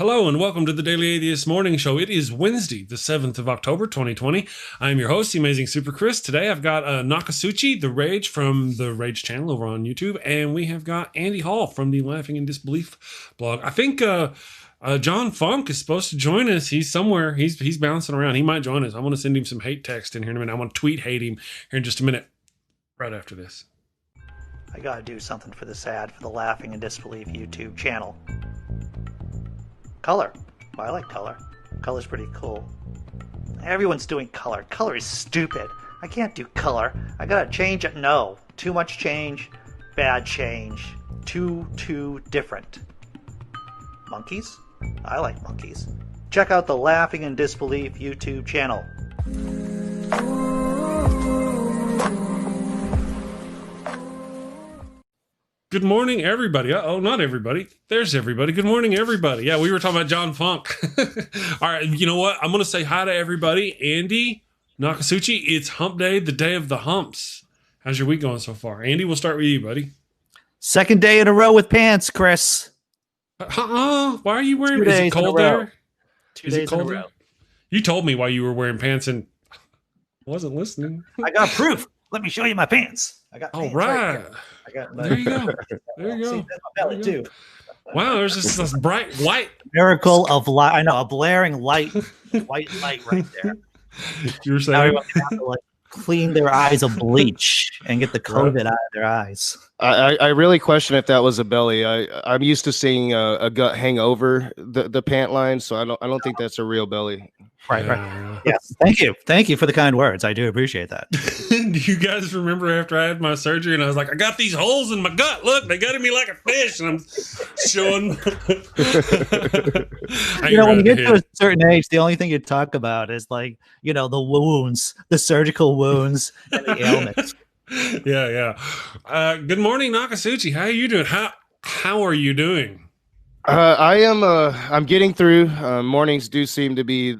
Hello and welcome to the Daily Atheist Morning Show. It is Wednesday, the 7th of October, 2020. I am your host, the Amazing Super Chris. Today I've got Nokasuchi, the Rage from the Rage channel over on YouTube, and we have got Andy Hall from the Laughing in Disbelief blog. I think John Funk is supposed to join us. He's somewhere. He's bouncing around. He might join us. I want to send him some hate text in here in a minute. I want to tweet hate him here in just a minute, right after this. I gotta do something for this ad for the Laughing in Disbelief YouTube channel. Color. Well, I like color. Color's pretty cool. Everyone's doing color. Color is stupid. I can't do color. I gotta change it. No. Too much change. Bad change. Too different. Monkeys? I like monkeys. Check out the Laughing in Disbelief YouTube channel. Good morning, everybody. Oh, not everybody. There's everybody. Good morning, everybody. Yeah, we were talking about John Funk. All right, you know what? I'm going to say hi to everybody. Andy, Nokasuchi, it's hump day, the day of the humps. How's your week going so far? Andy, we'll start with you, buddy. Second day in a row with pants, Chris. Why are you wearing? Is it cold there? 2 days in a row. You told me why you were wearing pants and I wasn't listening. I got proof. Let me show you my pants. I got pants. All right. I got There you go. There you go. See, that's my belly too. Wow, there's this bright white Miracle of light. I know, a blaring light, white light right there. You were Now saying? everyone have to clean their eyes of bleach and get the COVID out of their eyes. I really question if that was a belly. I'm used to seeing a gut hang over the pant line, so I don't think that's a real belly. Right. Yeah. Yes. Thank you for the kind words. I do appreciate that. Do you guys remember after I had my surgery and I was like, I got these holes in my gut. Look, they gutted me like a fish. And I'm showing. When you get to a certain age, the only thing you talk about is the wounds, the surgical wounds, and the ailments. Yeah. Good morning, Nokasuchi. How are you doing? How are you doing? I'm getting through. Mornings do seem to be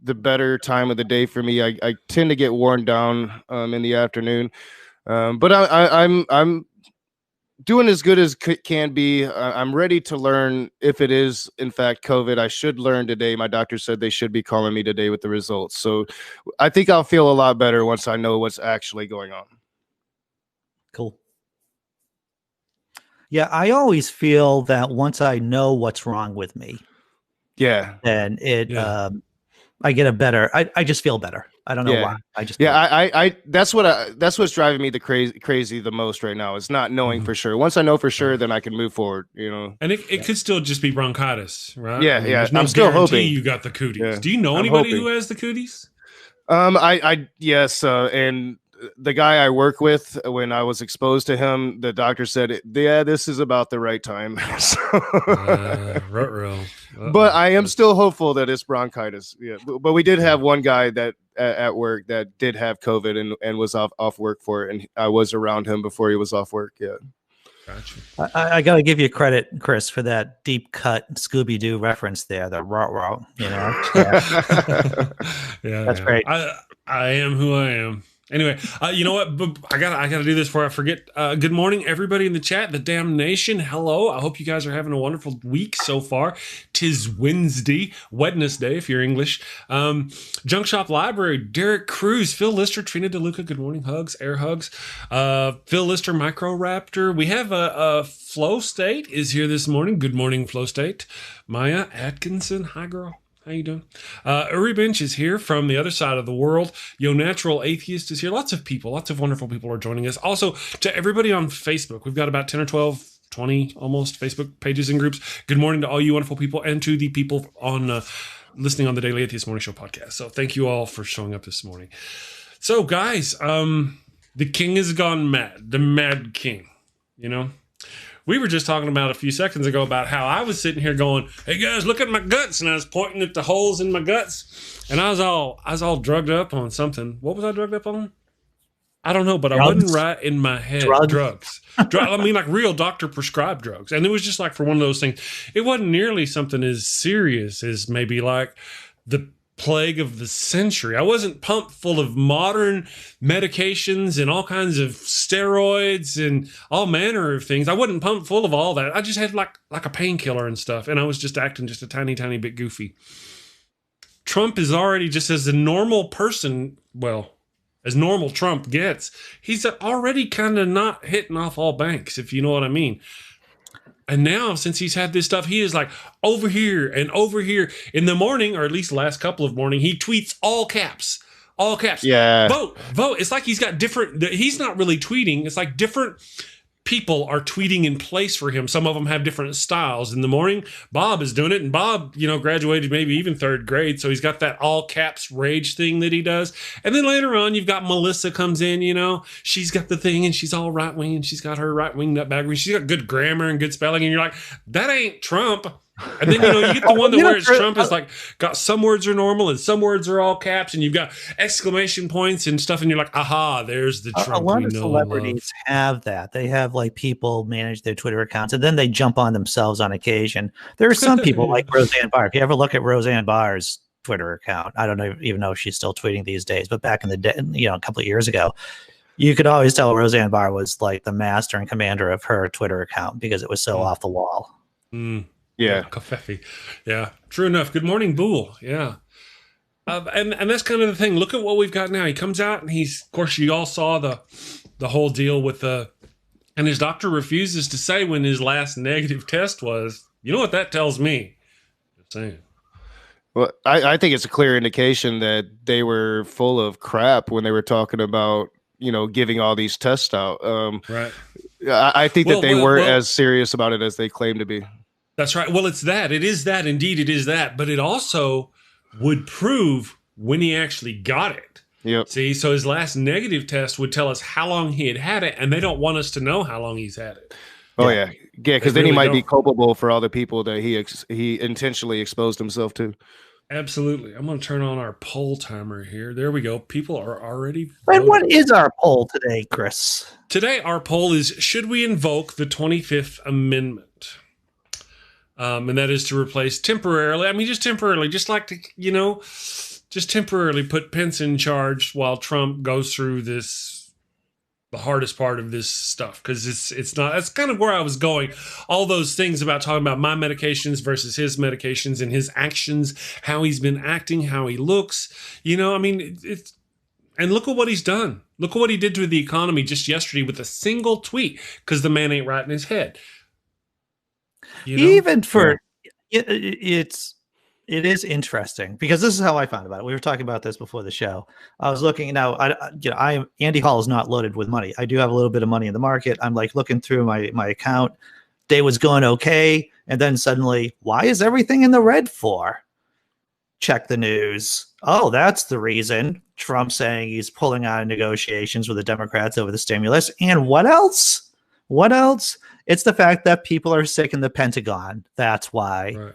the better time of the day for me. I tend to get worn down in the afternoon, but I'm doing as good as can be. I'm ready to learn if it is in fact COVID. I should learn today. My doctor said they should be calling me today with the results, so I think I'll feel a lot better once I know what's actually going on. Cool. Yeah, I always feel that once I know what's wrong with me, then I get a better. I just feel better. I don't know why. I just that's what's driving me crazy the most right now. Is not knowing for sure. Once I know for sure, then I can move forward. And it could still just be bronchitis, right? Yeah, There's no I'm still guarantee hoping you got the cooties. Yeah. Do you know anybody who has the cooties? Yes, and the guy I work with, when I was exposed to him, the doctor said, "Yeah, this is about the right time." But I am still hopeful that it's bronchitis. Yeah, but we did have one guy that at work that did have COVID and was off work for it, and I was around him before he was off work. Yeah. Gotcha. I got to give you credit, Chris, for that deep cut Scooby-Doo reference there. The raw, That's great. I am who I am. Anyway, you know what? I gotta do this before I forget. Good morning, everybody in the chat. The damnation. Hello. I hope you guys are having a wonderful week so far. 'Tis Wednesday, if you're English. Junk Shop Library. Derek Cruz, Phil Lister, Trina DeLuca. Good morning, hugs, air hugs. Phil Lister, Micro Raptor. We have a Flow State is here this morning. Good morning, Flow State. Maya Atkinson. Hi, girl. How you doing? Uri Bench is here from the other side of the world. Yo Natural Atheist is here. Lots of people, lots of wonderful people are joining us. Also, to everybody on Facebook, we've got about 10 or 12, 20 almost Facebook pages and groups. Good morning to all you wonderful people and to the people on listening on the Daily Atheist Morning Show podcast. So thank you all for showing up this morning. So guys, the king has gone mad. The mad king, We were just talking about a few seconds ago about how I was sitting here going, "Hey guys, look at my guts," and I was pointing at the holes in my guts, and I was all drugged up on something. What was I drugged up on? I don't know, but drugs? I wasn't right in my head. Drugs. I mean, like real doctor prescribed drugs, and it was just like for one of those things. It wasn't nearly something as serious as maybe like the plague of the century. I wasn't pumped full of modern medications and all kinds of steroids and all manner of things. I wasn't pumped full of all that. I just had like a painkiller and stuff, and I was just acting just a tiny bit goofy. Trump is already, just as a normal person, well, as normal Trump gets, he's already kind of not hitting off all banks, if you know what I mean. And now, since he's had this stuff, he is like over here and over here. In the morning, or at least the last couple of morning, he tweets all caps. All caps. Yeah. Vote. It's like he's got different, he's not really tweeting. It's like different people are tweeting in place for him. Some of them have different styles. In the morning, Bob is doing it. And Bob, graduated maybe even third grade. So he's got that all caps rage thing that he does. And then later on, you've got Melissa comes in, she's got the thing and she's all right wing and she's got her right wing nutbaggery. She's got good grammar and good spelling. And you're like, that ain't Trump. And then, you get the one that wears Trump is like, got some words are normal and some words are all caps, and you've got exclamation points and stuff. And you're like, aha, there's the Trump. A lot of celebrities have that. They have like people manage their Twitter accounts and then they jump on themselves on occasion. There are some people like Roseanne Barr. If you ever look at Roseanne Barr's Twitter account, I don't even know if she's still tweeting these days, but back in the day, a couple of years ago, you could always tell Roseanne Barr was like the master and commander of her Twitter account because it was so off the wall. Yeah. Kafefi. Yeah. True enough. Good morning, Boole. Yeah. And that's kind of the thing. Look at what we've got now. He comes out and of course, you all saw the whole deal with and his doctor refuses to say when his last negative test was. You know what that tells me? Just saying. Well, I think it's a clear indication that they were full of crap when they were talking about, giving all these tests out. Right. I think that they weren't as serious about it as they claim to be. That's right. Well, it's that. It is that. Indeed, it is that. But it also would prove when he actually got it. Yep. See, so his last negative test would tell us how long he had it, and they don't want us to know how long he's had it. Oh, yeah. Because then he might be culpable for all the people that he intentionally exposed himself to. Absolutely. I'm going to turn on our poll timer here. There we go. People are already voting. And what is our poll today, Chris? Today, our poll is, should we invoke the 25th Amendment? And that is to replace temporarily, just temporarily, just like to, just temporarily put Pence in charge while Trump goes through the hardest part of this stuff. Because that's kind of where I was going. All those things about talking about my medications versus his medications and his actions, how he's been acting, how he looks, and look at what he's done. Look at what he did to the economy just yesterday with a single tweet, because the man ain't right in his head. Even for it is interesting because this is how I found about it. We were talking about this before the show. I was looking now. Andy Hall is not loaded with money. I do have a little bit of money in the market. I'm like looking through my account. Day was going okay, and then suddenly, why is everything in the red for? Check the news. Oh, that's the reason. Trump saying he's pulling out of negotiations with the Democrats over the stimulus. And what else? What else? It's the fact that people are sick in the Pentagon. That's why. Right.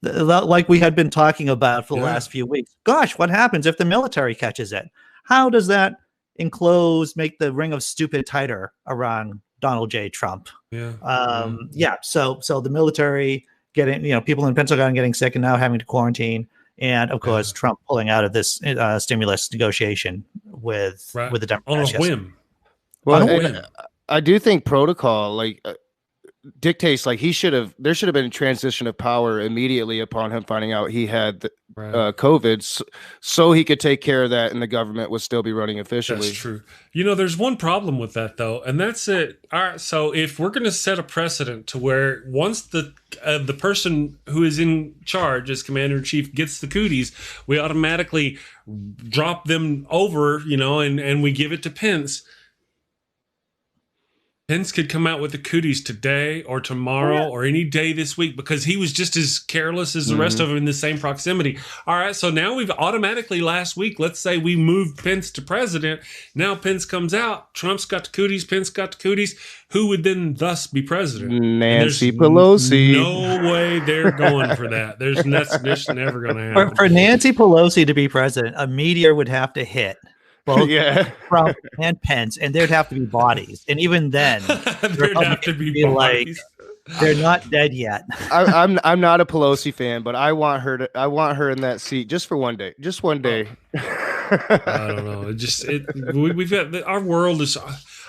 Like we had been talking about for the last few weeks. Gosh, what happens if the military catches it? How does that make the ring of stupid tighter around Donald J. Trump? Yeah. So the military getting, people in Pentagon getting sick and now having to quarantine. And of course, Trump pulling out of this stimulus negotiation with the Democrats. On a whim. Well, I do think protocol dictates there should have been a transition of power immediately upon him finding out he had COVID, so he could take care of that and the government would still be running efficiently. That's true. There's one problem with that though, and that's it. All right, so if we're going to set a precedent to where once the person who is in charge as commander in chief gets the cooties, we automatically drop them over, and we give it to Pence. Pence could come out with the cooties today or tomorrow or any day this week because he was just as careless as the rest of them in the same proximity. All right, so now we've automatically last week, let's say we moved Pence to president. Now Pence comes out. Trump's got the cooties. Pence got the cooties. Who would then thus be president? Nancy Pelosi. No way they're going for that. That's never going to happen. For Nancy Pelosi to be president, a meteor would have to hit. Both Trump and Pence, and there'd have to be bodies. And even then, there'd have to be bodies. They're not dead yet. I'm not a Pelosi fan, but I want her in that seat just for one day. Just one day. I don't know. We've got our world is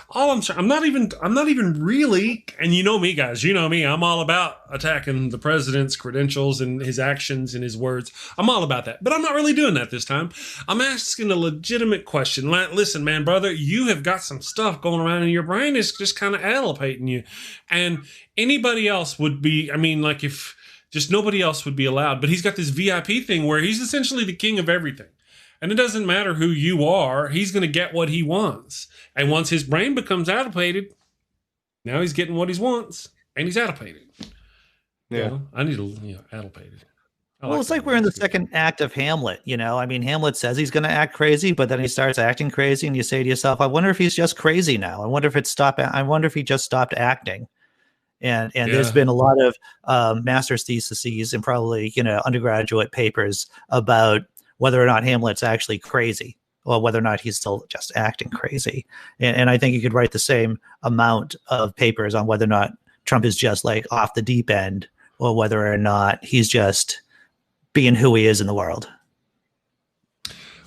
all I'm not even really, and you know me, guys, you know me, I'm all about attacking the president's credentials and his actions and his words. I'm all about that, but I'm not really doing that this time. I'm asking a legitimate question. Listen, man, brother, you have got some stuff going around in your brain. It's just kind of allopating you, and anybody else would be, I mean, like if just nobody else would be allowed, but he's got this VIP thing where he's essentially the king of everything. And it doesn't matter who you are, he's going to get what he wants. And once his brain becomes allopated, now he's getting what he wants, and he's allopated. Yeah. You know, I need allopated. Well, it's like we're in the second act of Hamlet, you know? I mean, Hamlet says he's going to act crazy, but then he starts acting crazy, and you say to yourself, I wonder if he's just crazy now. I wonder if he just stopped acting. And there's been a lot of master's theses and probably, undergraduate papers about whether or not Hamlet's actually crazy or whether or not he's still just acting crazy. And I think you could write the same amount of papers on whether or not Trump is just like off the deep end or whether or not he's just being who he is in the world.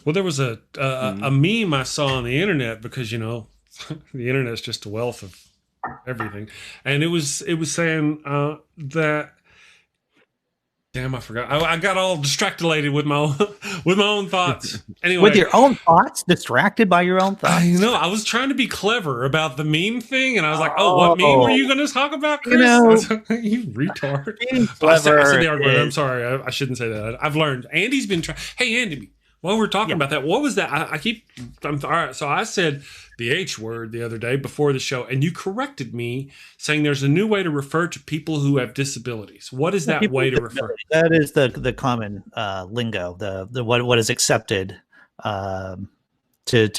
Well, there was a meme I saw on the internet because, the internet's just a wealth of everything. And it was saying that, damn, I forgot. I got all distracted with my own thoughts. Anyway, with your own thoughts, distracted by your own thoughts. I know. I was trying to be clever about the meme thing, and I was like, "Oh, what meme were you going to talk about, Chris?" You retard. I said the argument. I'm sorry. I shouldn't say that. I've learned. Andy's been trying. Hey, Andy. While we're talking about that, what was that? All right. So I said the H word the other day before the show, and you corrected me saying there's a new way to refer to people who have disabilities. What is that way to refer? That is the common lingo, the what is accepted to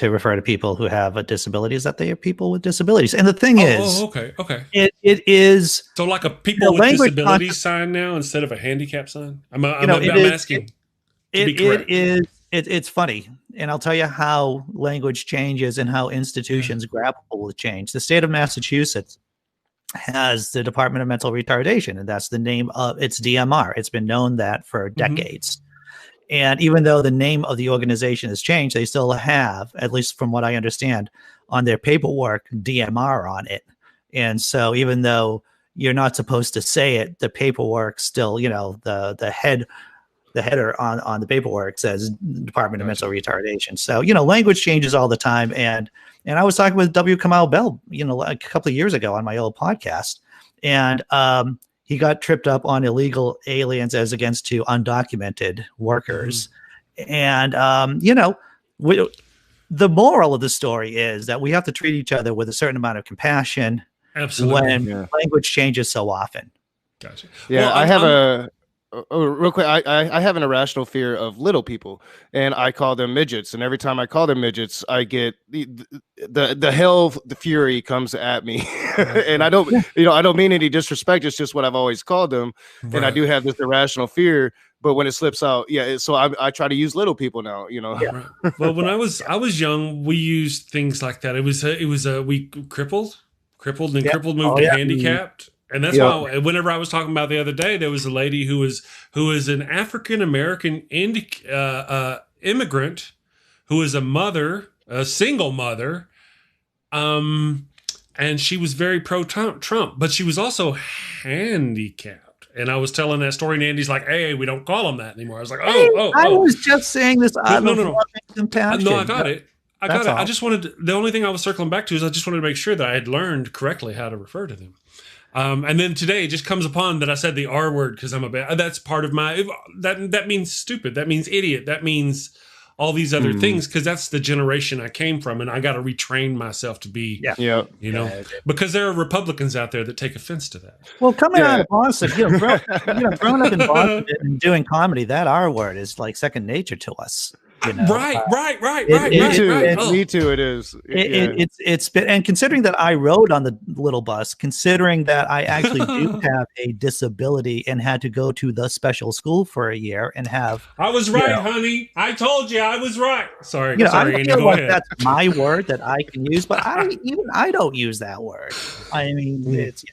refer to people who have a disability is that they are people with disabilities. And the thing is, okay. It is so like a people with disabilities sign now instead of a handicap sign. I'm asking. It's funny, and I'll tell you how language changes and how institutions grapple with change. The state of Massachusetts has the Department of Mental Retardation, and that's the name of its DMR. It's been known that for decades. And even though the name of the organization has changed, they still have, at least from what I understand, on their paperwork, DMR on it. And so even though you're not supposed to say it, the paperwork still, the header on the paperwork says Department of Mental Retardation. So, language changes all the time. And I was talking with W. Kamau Bell, a couple of years ago on my old podcast, and he got tripped up on illegal aliens as against to undocumented workers. And, the moral of the story is that we have to treat each other with a certain amount of compassion. Absolutely. When language changes so often. Gotcha. Yeah, well, I have real quick, I have an irrational fear of little people, and I call them midgets. And every time I call them midgets, I get the fury comes at me. And I don't mean any disrespect. It's just what I've always called them. Right. And I do have this irrational fear, but when it slips out, so I try to use little people now, Right. Well, when I was young, we used things like that. It was we crippled, and then crippled moved to handicapped. And that's why whenever I was talking about the other day, there was a lady who was an African-American immigrant who was a single mother, and she was very pro-Trump, but she was also handicapped. And I was telling that story, and Andy's like, "Hey, we don't call them that anymore." I was like, "Oh." I was just saying this. No, I got it. I just wanted the only thing I was circling back to is I just wanted to make sure that I had learned correctly how to refer to them. And then today it just comes upon that I said the R word because I'm that's part of my, that means stupid. That means idiot. That means all these other things because that's the generation I came from. And I got to retrain myself to be, because there are Republicans out there that take offense to that. Well, coming out of Boston, growing up in Boston and doing comedy, that R word is like second nature to us. Right. Me too. It is. It's been, and considering that I rode on the little bus, considering that I actually do have a disability and had to go to the special school for a year and have. I was right, honey. I told you I was right. Sorry, I feel like that's my word that I can use, but I don't use that word. I mean, it's.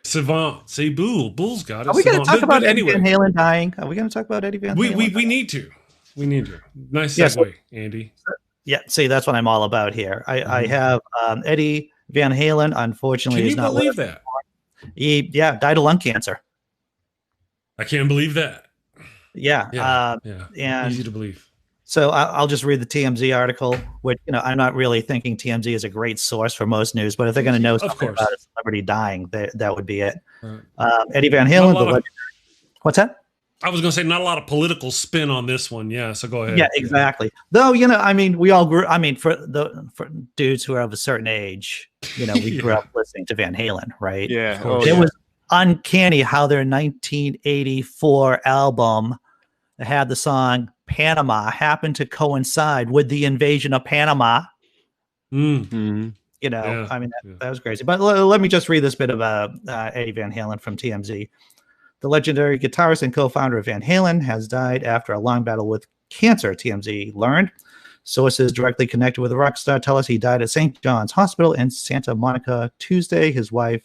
Savant. Say Bull's got it. Are we going to Savant. talk about Eddie anyway, Van Halen dying? Are we going to talk about Eddie Van Halen? we need to. We need to. Nice Yeah, segue, Andy. Yeah, see, that's what I'm all about here. I have Eddie Van Halen. Unfortunately, Can is you not believe with us. that? He died of lung cancer. I can't believe that. Yeah, Yeah. and Easy to believe. so I'll just read the TMZ article, which I'm not really thinking TMZ is a great source for most news, but if they're going to know something about a celebrity dying, that would be it. Right. Eddie Van Halen. What's that? I was going to say not a lot of political spin on this one. Yeah, so go ahead. Yeah, exactly. Though, we all grew. For dudes who are of a certain age, we grew up listening to Van Halen, right? Yeah. It was uncanny how their 1984 album that had the song Panama happened to coincide with the invasion of Panama. Mm-hmm. That was crazy. But let me just read this bit about Eddie Van Halen from TMZ. The legendary guitarist and co-founder of Van Halen has died after a long battle with cancer, TMZ learned. Sources directly connected with the rock star tell us he died at St. John's Hospital in Santa Monica Tuesday. His wife,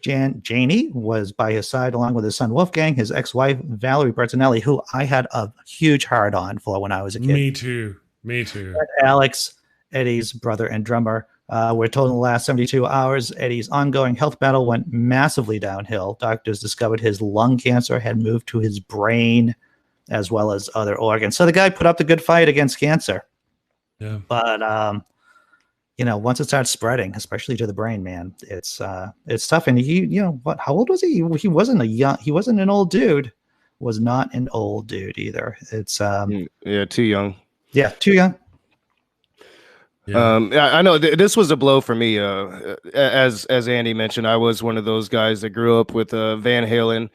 Janie, was by his side along with his son Wolfgang, his ex-wife Valerie Bertinelli, who I had a huge hard-on for when I was a kid. Me too. And Alex, Eddie's brother and drummer. We're told in the last 72 hours, Eddie's ongoing health battle went massively downhill. Doctors discovered his lung cancer had moved to his brain as well as other organs. So the guy put up the good fight against cancer. Yeah. But, once it starts spreading, especially to the brain, man, it's tough. And how old was he? He wasn't an old dude. Was not an old dude either. It's, too young. Yeah, too young. Yeah. I know this was a blow for me. As Andy mentioned, I was one of those guys that grew up with Van Halen.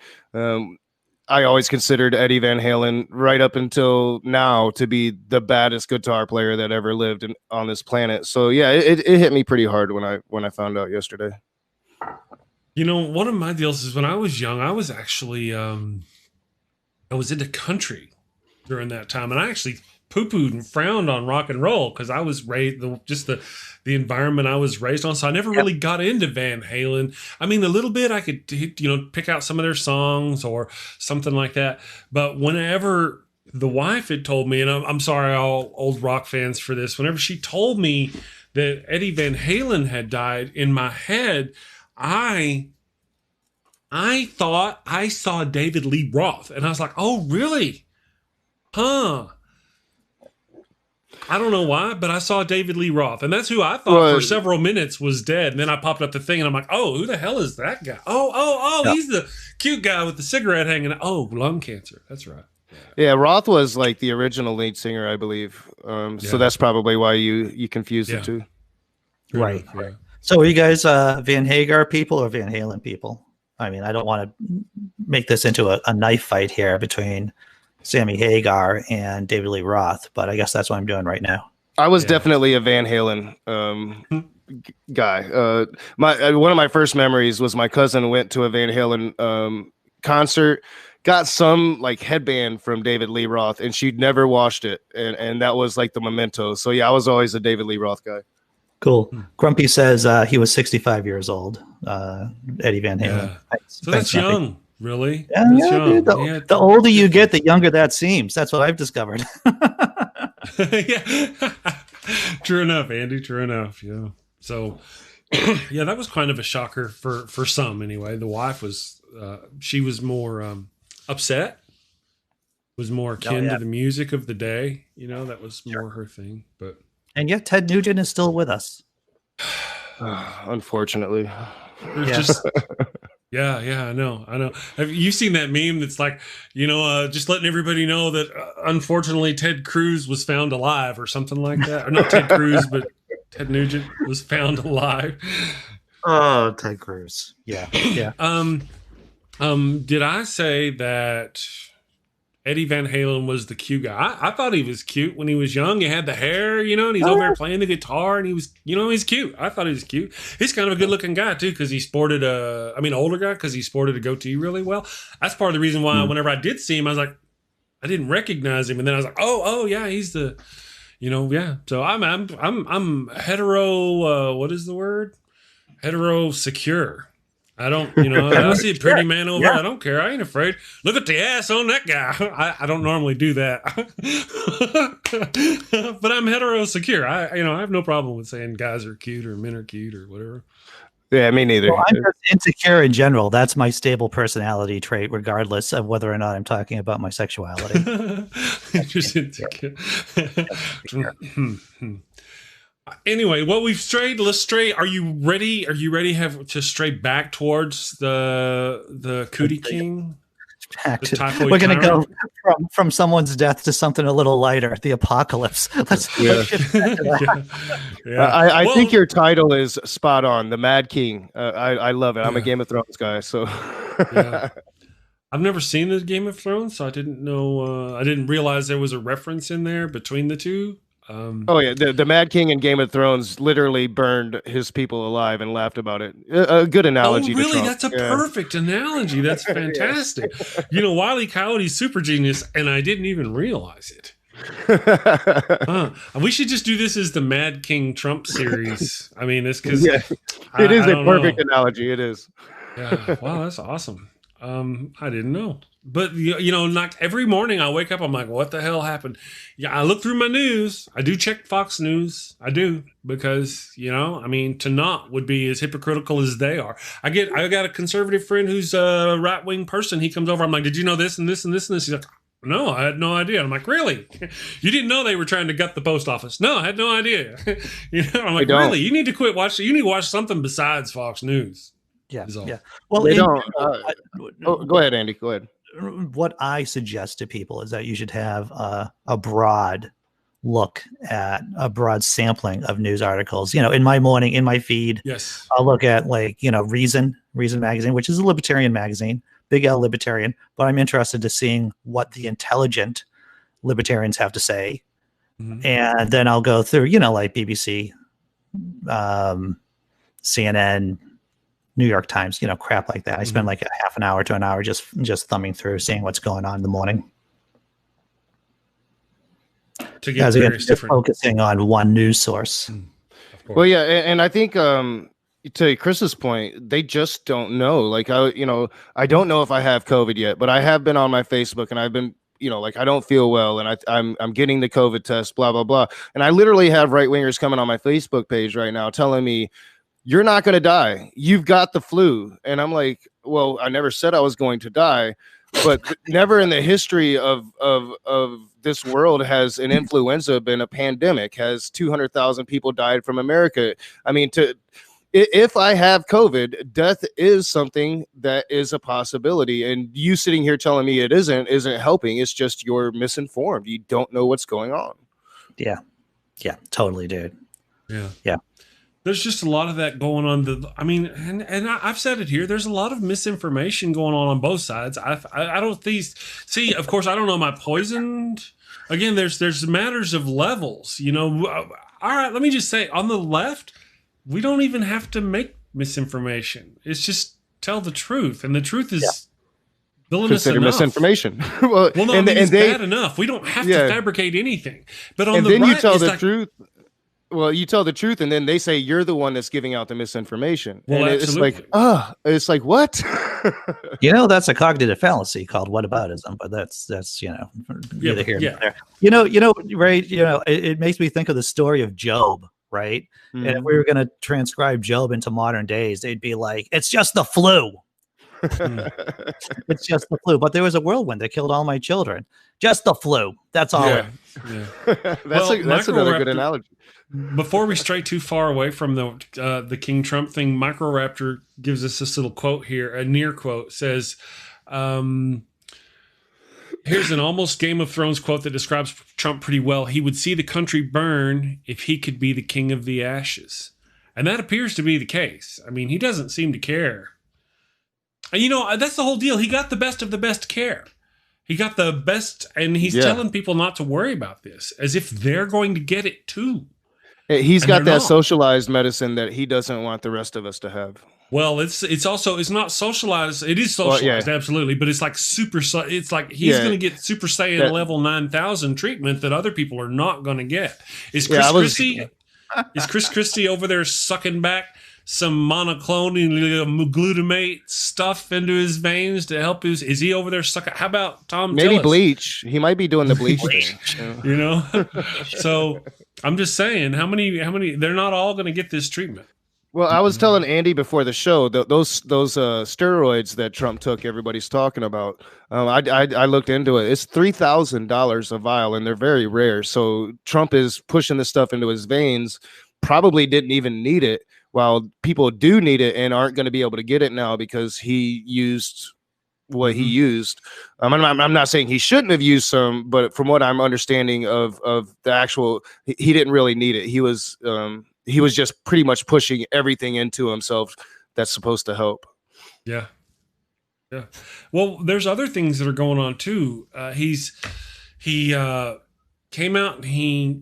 I always considered Eddie Van Halen right up until now to be the baddest guitar player that ever lived on this planet. So yeah, it hit me pretty hard when I found out yesterday. One of my deals is when I was young, I was actually I was into country during that time, and I actually poo-pooed and frowned on rock and roll because I was raised the environment I was raised on. So I never really got into Van Halen. I mean, a little bit I could pick out some of their songs or something like that. But whenever the wife had told me, and I'm sorry, all old rock fans for this, whenever she told me that Eddie Van Halen had died, in my head, I thought I saw David Lee Roth, and I was like, oh, really? Huh? I don't know why, but I saw David Lee Roth, and that's who I thought for several minutes was dead. And then I popped up the thing, and I'm like, "Oh, who the hell is that guy? Oh, yeah. He's the cute guy with the cigarette hanging out. Oh, lung cancer. That's right." Yeah, Roth was like the original lead singer, I believe. So that's probably why you confused the two. Right. Yeah. So are you guys Van Hagar people or Van Halen people? I mean, I don't want to make this into a knife fight here between Sammy Hagar and David Lee Roth, but I guess that's what I'm doing right now. I was definitely a Van Halen guy. One of my first memories was my cousin went to a Van Halen concert, got some like headband from David Lee Roth, and she'd never washed it, and that was like the memento. So yeah, I was always a David Lee Roth guy. Cool. Grumpy says he was 65 years old. Eddie Van Halen. Yeah. So that's young. Really? Yeah, dude, the older you get, the younger that seems. That's what I've discovered. Yeah. True enough, Andy. True enough. Yeah. So, yeah, that was kind of a shocker for some anyway. The wife was, she was more upset, was more akin to the music of the day. That was more her thing. And yet Ted Nugent is still with us. Unfortunately. Yeah, I know. Have you seen that meme that's like, just letting everybody know that unfortunately Ted Cruz was found alive or something like that? Or not Ted Cruz, but Ted Nugent was found alive. Oh, Ted Cruz. Yeah. Yeah. Did I say that Eddie Van Halen was the cute guy? I thought he was cute when he was young. He had the hair, and he's over there playing the guitar, and he was, he's cute. I thought he was cute. He's kind of a good-looking guy, too, because he sported older guy, because he sported a goatee really well. That's part of the reason why whenever I did see him, I was like, I didn't recognize him. And then I was like, oh, yeah, he's the, yeah. So I'm hetero, what is the word? Hetero secure. I don't, I see a pretty man over there. I don't care. I ain't afraid. Look at the ass on that guy. I don't normally do that, but I'm heterosecure. I have no problem with saying guys are cute or men are cute or whatever. Yeah, me neither. Well, I'm just insecure in general. That's my stable personality trait, regardless of whether or not I'm talking about my sexuality. Just insecure. Anyway, well, we've strayed. Let's stray. Are you ready? Are you ready? To stray back towards the Cootie King? We're going to go from someone's death to something a little lighter, the apocalypse. Let's shift back to that. I think your title is spot on, the Mad King. I love it. I'm a Game of Thrones guy, so I've never seen the Game of Thrones, so I didn't know. I didn't realize there was a reference in there between the two. The Mad King in Game of Thrones literally burned his people alive and laughed about it. A good analogy. Oh, really? To Trump. That's a perfect analogy. That's fantastic. Wile E. Coyote's super genius, and I didn't even realize it. We should just do this as the Mad King Trump series. I mean, it's because it is a perfect analogy. It is. Yeah. Wow, that's awesome. I didn't know. But, like every morning I wake up, I'm like, what the hell happened? Yeah, I look through my news. I do check Fox News. I do. Because, to not would be as hypocritical as they are. I got a conservative friend who's a right-wing person. He comes over. I'm like, did you know this and this and this and this? He's like, no, I had no idea. I'm like, really? You didn't know they were trying to gut the post office? No, I had no idea. I'm like, really? You need to quit watching. You need to watch something besides Fox News. Yeah. Well, they don't. Go ahead, Andy. Go ahead. What I suggest to people is that you should have a broad look at a broad sampling of news articles. In my feed, yes, I'll look at Reason magazine, which is a libertarian magazine, big L libertarian, but I'm interested to seeing what the intelligent libertarians have to say. Mm-hmm. And then I'll go through, like BBC, CNN, New York Times, crap like that. I spend like a half an hour to an hour just thumbing through, seeing what's going on in the morning. To get various different, focusing on one news source. Well, yeah, and I think to Chris's point, they just don't know. Like I don't know if I have COVID yet, but I have been on my Facebook and I've been, I don't feel well, and I'm getting the COVID test, blah blah blah, and I literally have right wingers coming on my Facebook page right now telling me, you're not going to die. You've got the flu. And I'm like, well, I never said I was going to die, but never in the history of this world has an influenza been a pandemic. Has 200,000 people died from America. I mean, if I have COVID, death is something that is a possibility. And you sitting here telling me it isn't helping. It's just you're misinformed. You don't know what's going on. Yeah. Yeah, totally, dude. Yeah. There's just a lot of that going on. And I've said it here. There's a lot of misinformation going on both sides. I don't see. Of course, I don't know. Am I poisoned? Again, there's matters of levels. All right. Let me just say, on the left, we don't even have to make misinformation. It's just tell the truth, and the truth is villainous enough. Misinformation. well, no, it's bad enough. We don't have to fabricate anything. But on the right, you tell the truth. Well, you tell the truth, and then they say you're the one that's giving out the misinformation. Well, and it's like what? That's a cognitive fallacy called whataboutism, but that's neither here nor there. Right? It makes me think of the story of Job, right? Mm-hmm. And if we were going to transcribe Job into modern days, they'd be like, "It's just the flu." It's just the flu. But there was a whirlwind that killed all my children. Just the flu. That's all. Yeah. That's another good analogy. Before we stray too far away from the King Trump thing, Microraptor gives us this little quote here. A near quote says, here's an almost Game of Thrones quote that describes Trump pretty well. He would see the country burn if he could be the king of the ashes. And that appears to be the case. I mean, he doesn't seem to care. And that's the whole deal. He got the best of the best care. He got the best, and he's telling people not to worry about this, as if they're going to get it too. He's got that socialized medicine that he doesn't want the rest of us to have. Well, it's not socialized. It is socialized, absolutely, but it's like super. It's like he's going to get Super Saiyan level 9,000 treatment that other people are not going to get. Is Chris Christie? Is Chris Christie over there sucking back some monoclonal glutamate stuff into his veins to help his? Is he over there sucking? How about Tom? Maybe Tillis? bleach. He might be doing the bleach thing. You know, so I'm just saying, how many? They're not all going to get this treatment. Well, I was telling Andy before the show that those steroids that Trump took, everybody's talking about. I looked into it. It's $3,000 a vial, and they're very rare. So Trump is pushing this stuff into his veins. Probably didn't even need it, while people do need it and aren't going to be able to get it now because he used what he used. I'm not saying he shouldn't have used some, but from what I'm understanding of the actual, he didn't really need it. He was just pretty much pushing everything into himself that's supposed to help. Yeah. Well, there's other things that are going on too. He came out and he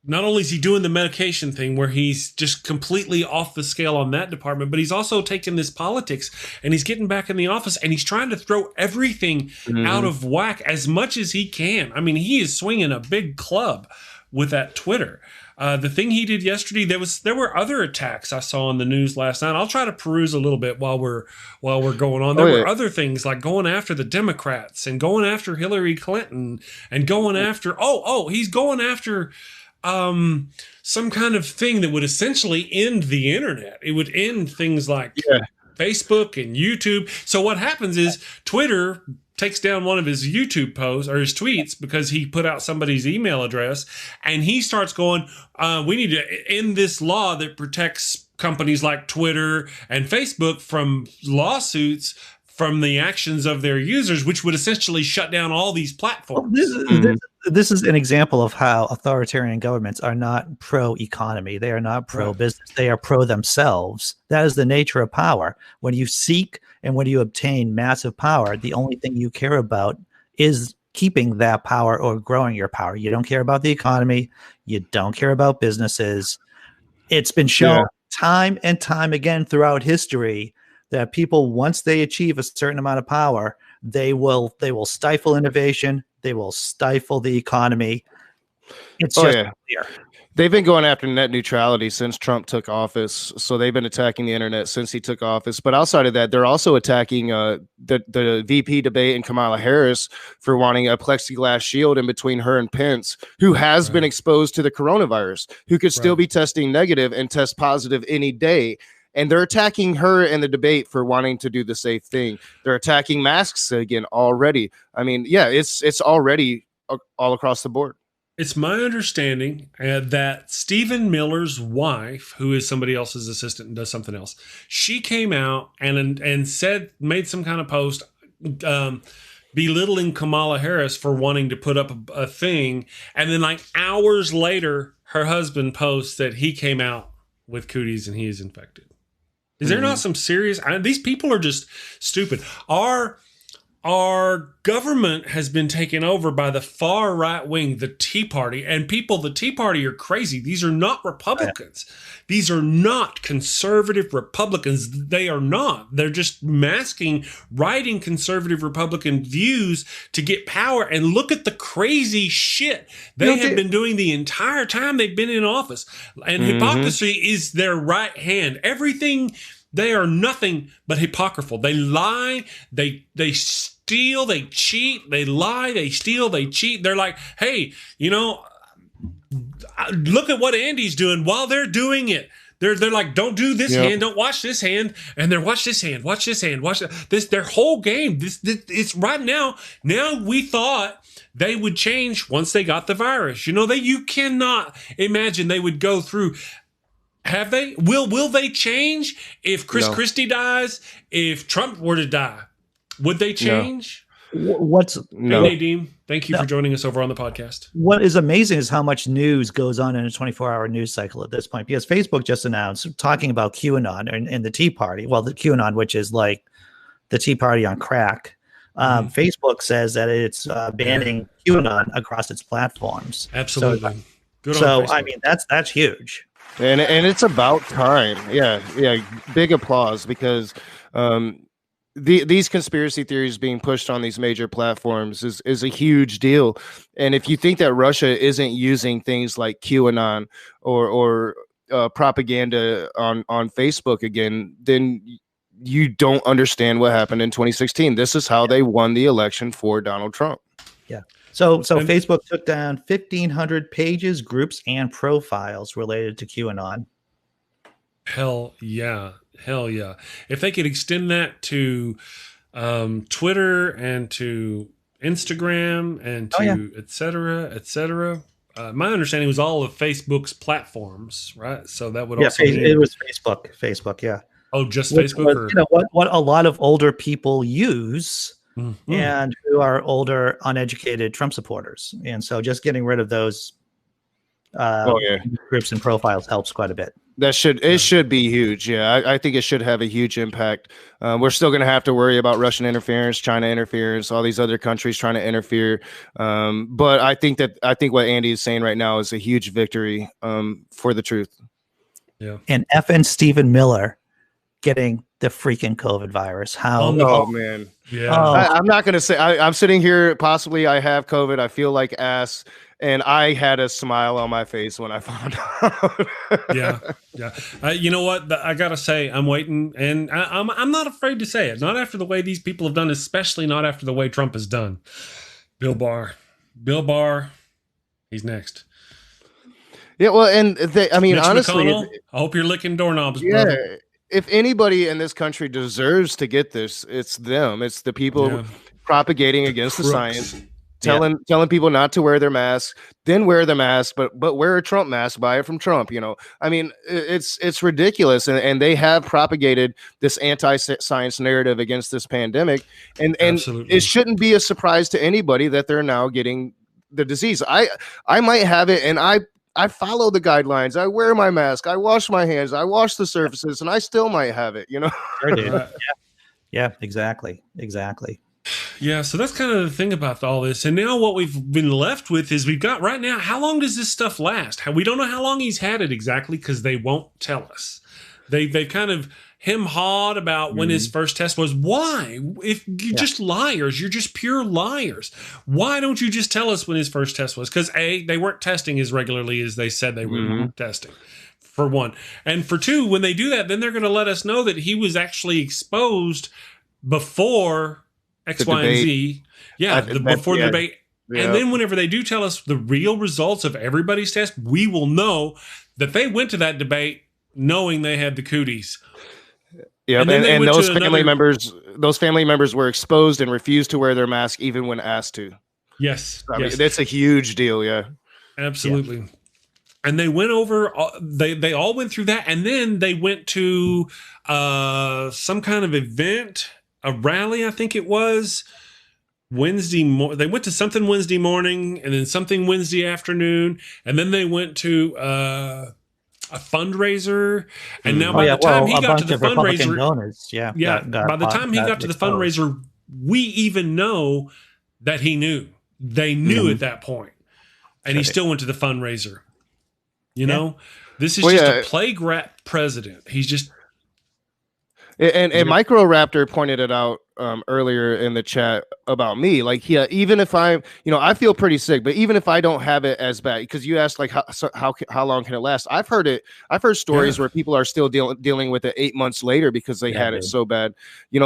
not only is he doing the medication thing where he's just completely off the scale on that department, but he's also taking this politics and he's getting back in the office and he's trying to throw everything out of whack as much as he can. I mean, he is swinging a big club with that Twitter. The thing he did yesterday, there were other attacks I saw in the news last night. I'll try to peruse a little bit while we're going on. There were other things like going after the Democrats and going after Hillary Clinton and going after he's going after some kind of thing that would essentially end the internet. It would end things like Facebook and YouTube. So what happens is Twitter takes down one of his YouTube posts or his tweets because he put out somebody's email address, and he starts going, we need to end this law that protects companies like Twitter and Facebook from lawsuits from the actions of their users, which would essentially shut down all these platforms. This is an example of how authoritarian governments are not pro-economy. They are not pro-business. They are pro-themselves. That is the nature of power. When you seek and when you obtain massive power, the only thing you care about is keeping that power or growing your power. You don't care about the economy. You don't care about businesses. It's been shown time and time again throughout history that people, once they achieve a certain amount of power, they will stifle innovation. They will stifle the economy. It's just clear. They've been going after net neutrality since Trump took office. So they've been attacking the internet since he took office. But outside of that, they're also attacking the VP debate and Kamala Harris for wanting a plexiglass shield in between her and Pence, who has been exposed to the coronavirus, who could still be testing negative and test positive any day. And they're attacking her in the debate for wanting to do the safe thing. They're attacking masks again already. I mean, it's already all across the board. It's my understanding that Stephen Miller's wife, who is somebody else's assistant and does something else, she came out and made some kind of post belittling Kamala Harris for wanting to put up a thing. And then like hours later, her husband posts that he came out with cooties and he is infected. Is there not some serious? These people are just stupid. Our government has been taken over by the far right wing, the Tea Party, and the Tea Party are crazy. These are not Republicans. These are not conservative Republicans. They are not. They're just writing conservative Republican views to get power. And look at the crazy shit they have been doing the entire time they've been in office. And hypocrisy is their right hand. Everything. They are nothing but hypocritical. They lie. They steal. They cheat. They lie. They steal. They cheat. They're like, hey, look at what Andy's doing while they're doing it. They're like, don't do this hand, don't watch this hand, and they're watch this hand, watch this hand, watch this. Their whole game. This it's right now. Now we thought they would change once they got the virus. You cannot imagine they would go through. Have they? Will they change if Chris Christie dies? If Trump were to die, would they change? No. Hey, Nadeem, thank you for joining us over on the podcast. What is amazing is how much news goes on in a 24-hour news cycle at this point, because Facebook just announced talking about QAnon and the Tea Party. Well, the QAnon, which is like the Tea Party on crack. Facebook says that it's banning QAnon across its platforms. Absolutely. So I mean, that's huge. And it's about time. Yeah. Big applause because these conspiracy theories being pushed on these major platforms is a huge deal. And if you think that Russia isn't using things like QAnon or propaganda on Facebook again, then you don't understand what happened in 2016. This is how they won the election for Donald Trump. Yeah. So Facebook took down 1,500 pages, groups, and profiles related to QAnon. Hell yeah. Hell yeah. If they could extend that to Twitter and to Instagram and to et cetera. My understanding was all of Facebook's platforms, right? So that would also mean... it was Facebook, yeah. Oh, just Which Facebook? was, what a lot of older people use, and who are older, uneducated Trump supporters. And so just getting rid of those groups and profiles helps quite a bit. It should be huge. Yeah, I think it should have a huge impact. We're still going to have to worry about Russian interference, China interference, all these other countries trying to interfere. But I think what Andy is saying right now is a huge victory for the truth. Yeah. And FN Stephen Miller getting the freaking COVID virus. How? Oh man. Yeah. I'm not going to say I'm sitting here. Possibly I have COVID. I feel like ass. And I had a smile on my face when I found out. Yeah. You know what? I gotta say, I'm waiting, and I'm not afraid to say it. Not after the way these people have done, especially not after the way Trump has done. Bill Barr, he's next. Yeah, well, and Mitch honestly, McConnell, I hope you're licking doorknobs, brother. If anybody in this country deserves to get this, it's them. It's the people propagating against the science. Telling people not to wear their masks, then wear the mask, but wear a Trump mask, buy it from Trump. I mean, it's ridiculous, and they have propagated this anti-science narrative against this pandemic, and it shouldn't be a surprise to anybody that they're now getting the disease. I might have it, and I follow the guidelines. I wear my mask. I wash my hands. I wash the surfaces, and I still might have it. Sure, dude. Yeah, exactly. Yeah, so that's kind of the thing about all this. And now what we've been left with is we've got right now, how long does this stuff last? We don't know how long he's had it exactly because they won't tell us. They kind of hem-hawed about when his first test was. Why? If you're just liars, you're just pure liars. Why don't you just tell us when his first test was? Because A, they weren't testing as regularly as they said they were testing, for one. And for two, when they do that, then they're going to let us know that he was actually exposed before X, Y, and Z. Yeah, before the debate. Yeah. And then whenever they do tell us the real results of everybody's test, we will know that they went to that debate knowing they had the cooties. Yeah, and those family members were exposed and refused to wear their mask even when asked to. Yes. I mean, that's a huge deal, yeah. Absolutely. Yeah. And they went over, they all went through that, and then they went to some kind of event, a rally, I think it was Wednesday. They went to something Wednesday morning, and then something Wednesday afternoon, and then they went to a fundraiser. And now by the time he got to the fundraiser, by the time he got to the fundraiser, we even know that he knew. They knew at that point, and he still went to the fundraiser. You know, this is just a plague rat president. He's just. And Micro Raptor pointed it out earlier in the chat about me. Like, even if I feel pretty sick, but even if I don't have it as bad, because you asked like how long can it last? I've heard stories where people are still dealing with it 8 months later because they had it so bad.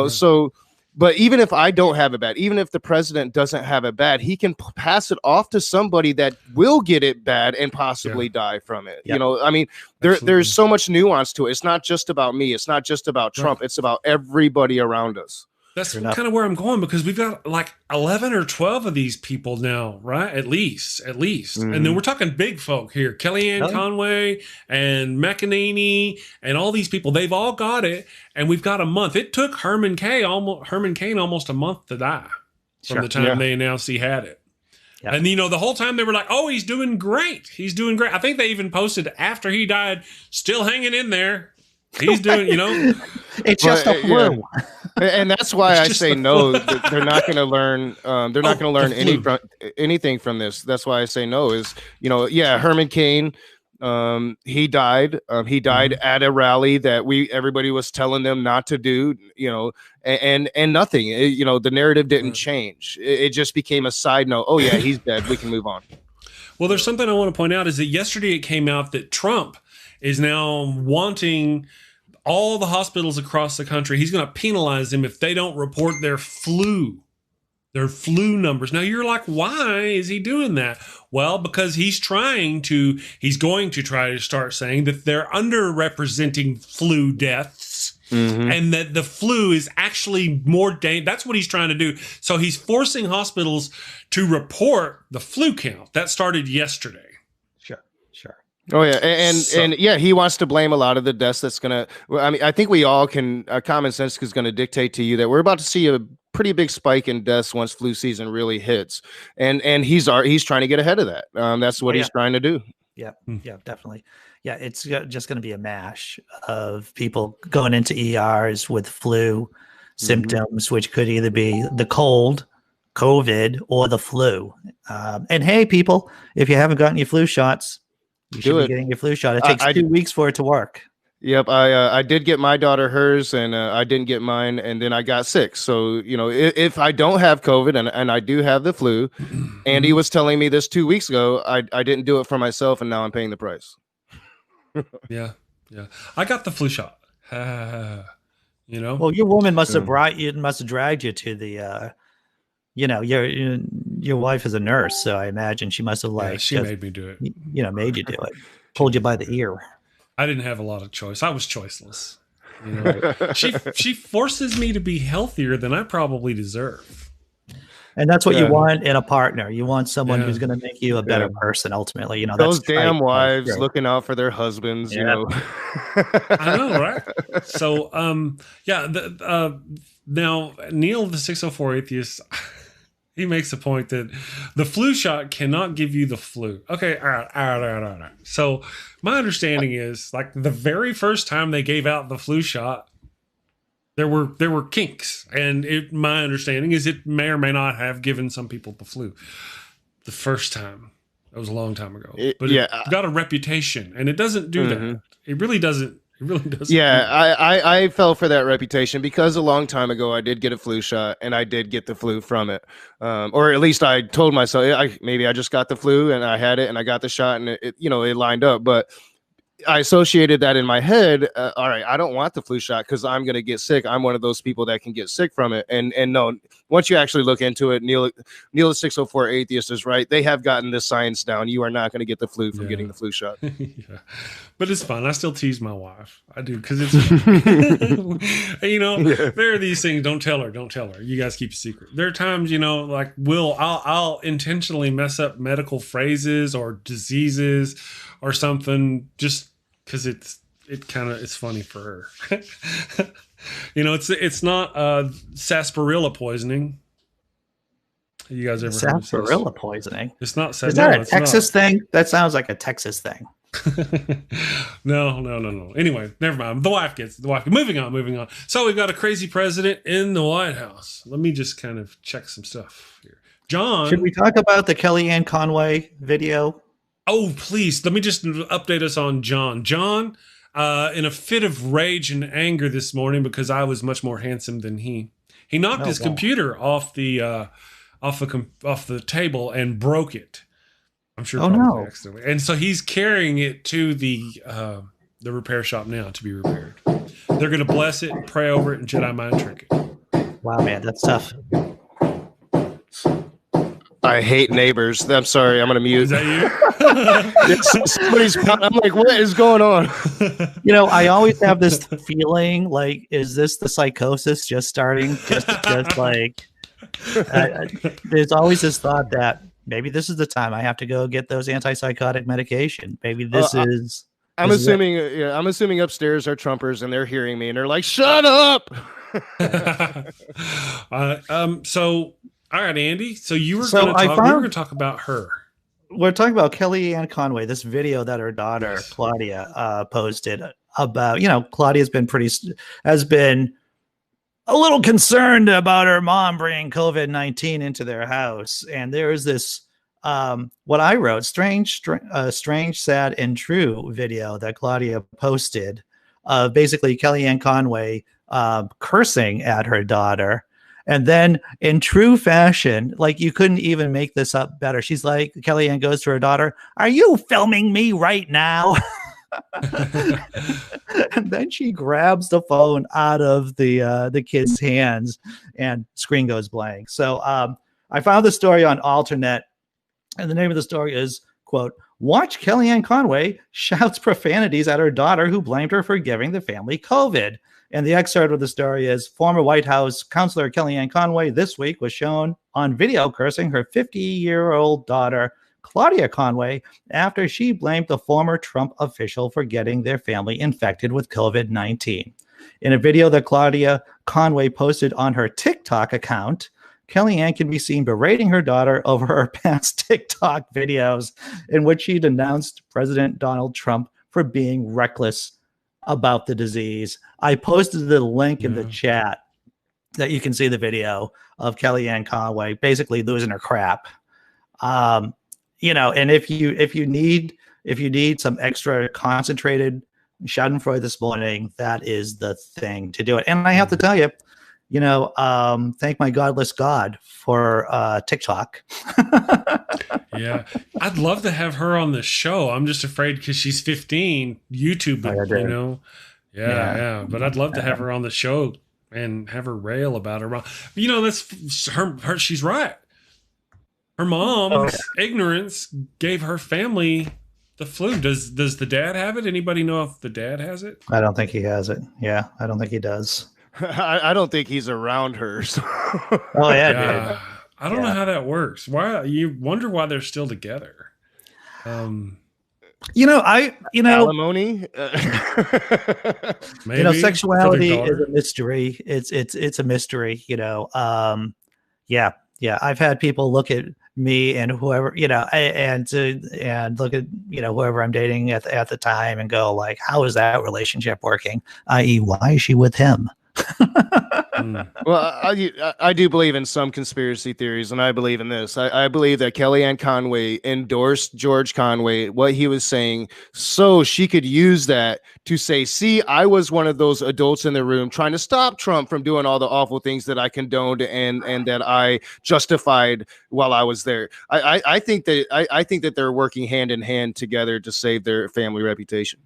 So. But even if I don't have it bad, even if the president doesn't have it bad, he can pass it off to somebody that will get it bad and possibly die from it. Yep. I mean, there's so much nuance to it. It's not just about me. It's not just about Trump. It's about everybody around us. That's kind of where I'm going, because we've got like 11 or 12 of these people now, right? At least. And then we're talking big folk here. Kellyanne Conway and McEnany and all these people. They've all got it, and we've got a month. It took Herman Cain almost a month to die from the time they announced he had it. Yeah. And, the whole time they were like, oh, he's doing great. He's doing great. I think they even posted after he died, still hanging in there. He's doing, It's just a flu. And that's why I say no. They're not going to learn. They're not going to learn anything from this. That's why I say no. Is Herman Cain. He died. He died at a rally that everybody was telling them not to do. And nothing. The narrative didn't change. It just became a side note. Oh yeah, he's dead. We can move on. Well, there's something I want to point out is that yesterday it came out that Trump is now wanting all the hospitals across the country. He's going to penalize them if they don't report their flu numbers. Now you're like, why is he doing that? Well, because he's going to try to start saying that they're underrepresenting flu deaths. Mm-hmm. And that the flu is actually more dangerous. That's what he's trying to do. So he's forcing hospitals to report the flu count. That started yesterday. Sure. Oh yeah, and yeah, he wants to blame a lot of the deaths. That's gonna. I mean, I think we all can. Common sense is going to dictate to you that we're about to see a pretty big spike in deaths once flu season really hits, and he's trying to get ahead of that. That's what he's trying to do. Yeah, definitely. Yeah, it's just going to be a mash of people going into ERs with flu symptoms, which could either be the cold, COVID, or the flu. And hey, people, if you haven't gotten your flu shots, you should be getting your flu shot. It takes 2 weeks for it to work. Yep, I did get my daughter hers, and I didn't get mine, and then I got sick. So, you know, if I don't have COVID and I do have the flu, Andy was telling me this 2 weeks ago, I didn't do it for myself, and now I'm paying the price. Yeah. I got the flu shot. You know. Well, your woman must have dragged you to the. You know, your wife is a nurse, so I imagine she must have she made me do it. You know, made you do it, pulled you by the ear. I didn't have a lot of choice. I was choiceless. You know, she forces me to be healthier than I probably deserve. And that's what you want in a partner. You want someone who's going to make you a better person. Ultimately, you know, those damn wives looking out for their husbands. You know, I know, right? So, now Neil, the 604 atheist, he makes a point that the flu shot cannot give you the flu. Okay, all right. So my understanding is, like, the very first time they gave out the flu shot, there were kinks, and my understanding is it may or may not have given some people the flu the first time. That was a long time ago, but it got a reputation, and it doesn't do that. It really doesn't. It really doesn't. Yeah, I fell for that reputation because a long time ago I did get a flu shot, and I did get the flu from it, or at least I told myself maybe I just got the flu and I had it and I got the shot and it lined up, but I associated that in my head. All right, I don't want the flu shot because I'm going to get sick. I'm one of those people that can get sick from it. And no, once you actually look into it, Neil the 604 atheist is right. They have gotten this science down. You are not going to get the flu from getting the flu shot. But it's fun. I still tease my wife. I do, because it's there are these things. Don't tell her. You guys keep a secret. There are times, like I'll intentionally mess up medical phrases or diseases or something just because it's funny for her. It's not sarsaparilla poisoning. You guys ever heard of sarsaparilla poisoning? It's not. Is that a Texas thing? That sounds like a Texas thing. No. Anyway, never mind. The wife gets. Moving on. So we've got a crazy president in the White House. Let me just kind of check some stuff here. John, should we talk about the Kellyanne Conway video? Oh, please. Let me just update us on John. John, in a fit of rage and anger this morning because I was much more handsome than he knocked his computer off the table and broke it. I'm sure probably accidentally. And so he's carrying it to the repair shop now to be repaired. They're going to bless it, pray over it, and Jedi mind trick it. Wow, man, that's tough. I hate neighbors. I'm sorry. I'm going to mute. Is that you? I'm like, what is going on? I always have this feeling like, is this the psychosis just starting? Just like, there's always this thought that maybe this is the time I have to go get those antipsychotic medication. Maybe this is. I'm assuming upstairs are Trumpers and they're hearing me and they're like, shut up. So. All right, Andy. So we were going to talk about her. We're talking about Kellyanne Conway, this video that her daughter, Claudia, posted about, Claudia has been a little concerned about her mom bringing COVID-19 into their house. And there is this, what I wrote, strange, sad, and true video that Claudia posted of basically Kellyanne Conway cursing at her daughter. And then in true fashion, like you couldn't even make this up better. She's like, Kellyanne goes to her daughter, "Are you filming me right now?" And then she grabs the phone out of the kid's hands, and screen goes blank. So I found the story on Alternate, and the name of the story is, quote, "Watch Kellyanne Conway shouts profanities at her daughter who blamed her for giving the family COVID." And the excerpt of the story is, former White House counselor Kellyanne Conway this week was shown on video cursing her 50-year-old daughter, Claudia Conway, after she blamed the former Trump official for getting their family infected with COVID-19. In a video that Claudia Conway posted on her TikTok account, Kellyanne can be seen berating her daughter over her past TikTok videos in which she denounced President Donald Trump for being reckless about the disease. I posted the link in the chat that you can see the video of Kellyanne Conway basically losing her crap. And if you need some extra concentrated Schadenfreude this morning, that is the thing to do it. And I have to tell you, thank my godless God for TikTok. Yeah, I'd love to have her on the show. I'm just afraid because she's 15, YouTube, Yeah. But I'd love to have her on the show and have her rail about her mom. That's her. She's right. Her mom's ignorance gave her family the flu. Does the dad have it? Anybody know if the dad has it? I don't think he has it. Yeah, I don't think he does. I don't think he's around her. So. Oh yeah, dude. I don't know how that works. Why you wonder why they're still together? Alimony. Maybe sexuality is a mystery. It's a mystery. Yeah. I've had people look at me and whoever, and look at whoever I'm dating at the time and go like, how is that relationship working? I.e., why is she with him? Well, I do believe in some conspiracy theories, and I believe in this. I believe that Kellyanne Conway endorsed George Conway, what he was saying, so she could use that to say, see, I was one of those adults in the room trying to stop Trump from doing all the awful things that I condoned and that I justified while I was there. I think that they're working hand in hand together to save their family reputation.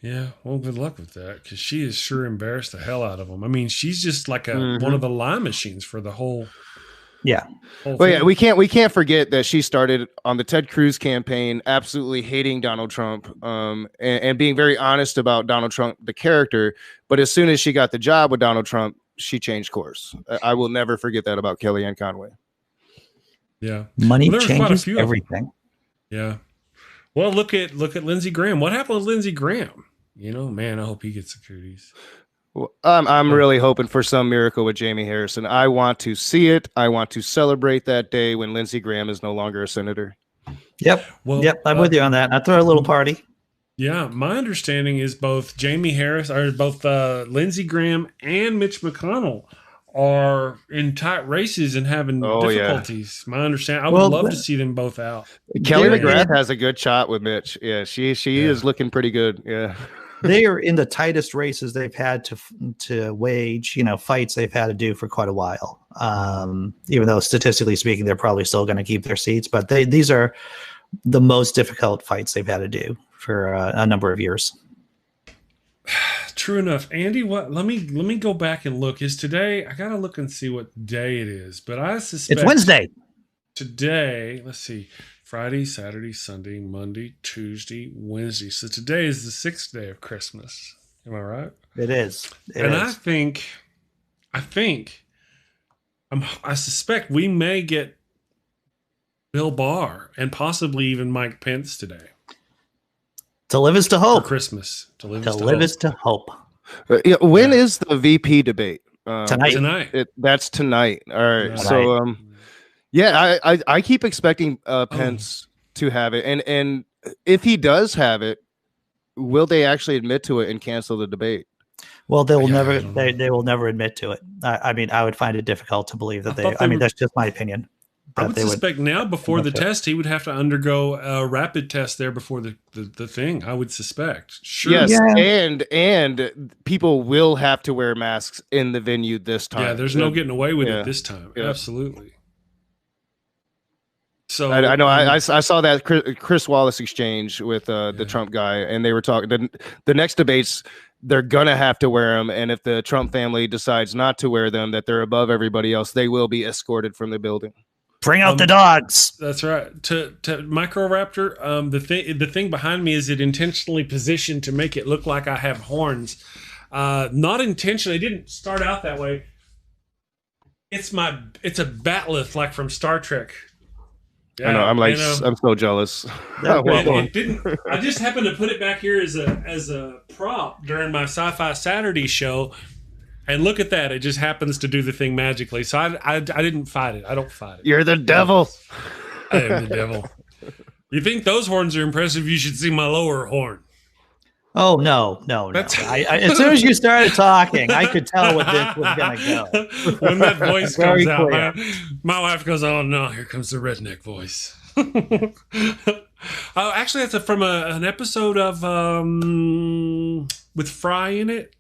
Yeah, well, good luck with that, because she is sure embarrassed the hell out of them. I mean, she's just like one of the lie machines for the whole. Yeah. Well, yeah, we can't forget that she started on the Ted Cruz campaign, absolutely hating Donald Trump, and being very honest about Donald Trump, the character. But as soon as she got the job with Donald Trump, she changed course. I will never forget that about Kellyanne Conway. Yeah, money changes everything. Yeah. Well, look at Lindsey Graham. What happened with Lindsey Graham? Man, I hope he gets the cooties. Well, I'm really hoping for some miracle with Jamie Harrison. I want to see it. I want to celebrate that day when Lindsey Graham is no longer a senator. Yep. Well, I'm with you on that. I'd throw a little party. Yeah, my understanding is both Lindsey Graham and Mitch McConnell are in tight races and having difficulties. Yeah. My understanding, I would love to see them both out. Kelly McGrath has a good shot with Mitch. Yeah, she is looking pretty good. Yeah. They are in the tightest races they've had to wage, fights they've had to do for quite a while. Even though statistically speaking, they're probably still going to keep their seats, but these are the most difficult fights they've had to do for a number of years. True enough. Andy, let me go back and look. Is today, I gotta look and see what day it is, but I suspect it's Wednesday. Today, let's see, Friday, Saturday, Sunday, Monday, Tuesday, Wednesday. So today is the 6th day of Christmas. Am I right? It is. I suspect we may get Bill Barr and possibly even Mike Pence today. To live is to hope. For Christmas. To live is to hope. When is the VP debate? Tonight. That's tonight. All right. Tonight. So, I keep expecting Pence to have it, and if he does have it, will they actually admit to it and cancel the debate? Well, they will never. They will never admit to it. I mean, I would find it difficult to believe that they. I mean, that's just my opinion. I would suspect now before the test, he would have to undergo a rapid test there before the thing. I would suspect. Sure. Yes, yeah. and people will have to wear masks in the venue this time. Yeah, there's no getting away with it this time. Yeah. Absolutely. So I know I saw that Chris Wallace exchange with the Trump guy, and they were talking the next debates. They're gonna have to wear them, and if the Trump family decides not to wear them, that they're above everybody else, they will be escorted from the building. Bring out the dogs. That's right. To Microraptor, the thing behind me is it intentionally positioned to make it look like I have horns. Not intentionally. It didn't start out that way. It's a batleth like from Star Trek. Yeah, I know. I'm so jealous. It didn't. I just happened to put it back here as a prop during my Sci-Fi Saturday show, and look at that. It just happens to do the thing magically. So I didn't fight it. I don't fight it. You're the devil. I am the devil. You think those horns are impressive? You should see my lower horn. Oh, no. As soon as you started talking, I could tell what this was going to go. When that voice comes out, my wife goes, "Oh, no, here comes the redneck voice." Actually, that's from an episode of with Fry in it.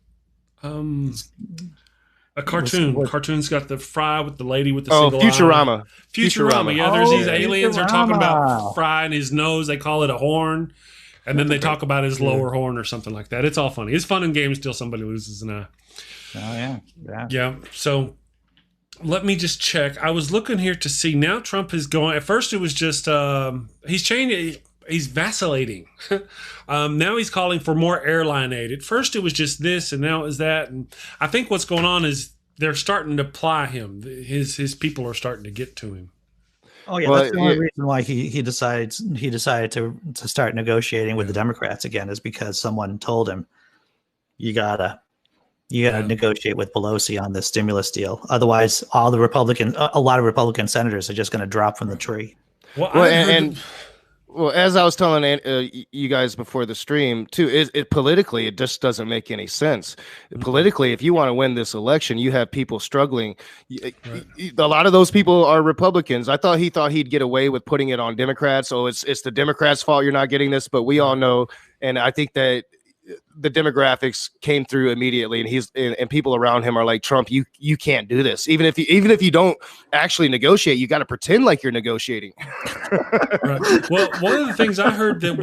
A cartoon. Cartoon's got the Fry with the lady with the single Futurama. eye. Futurama. Yeah, there's these aliens are talking about Fry and his nose. They call it a horn. And then they talk about his lower horn or something like that. It's all funny. It's fun in games till somebody loses an eye. Oh, yeah. Yeah. So let me just check. I was looking here to see. Now Trump is going. At first it was just, he's changing. He's vacillating. Now he's calling for more airline aid. At first it was just this, and now it was that. And I think what's going on is they're starting to ply him. His people are starting to get to him. Oh yeah, that's the only reason why he decided to start negotiating with the Democrats again is because someone told him you gotta negotiate with Pelosi on this stimulus deal. Otherwise, a lot of Republican senators are just going to drop from the tree. Well, as I was telling you guys before the stream, too, it politically, it just doesn't make any sense. Politically, if you want to win this election, you have people struggling. A lot of those people are Republicans. I thought he'd get away with putting it on Democrats. So it's the Democrats' fault you're not getting this. But we all know, and I think that the demographics came through immediately, and people around him are like, Trump, you can't do this. Even if you don't actually negotiate, you got to pretend like you're negotiating. Right. Well, one of the things I heard that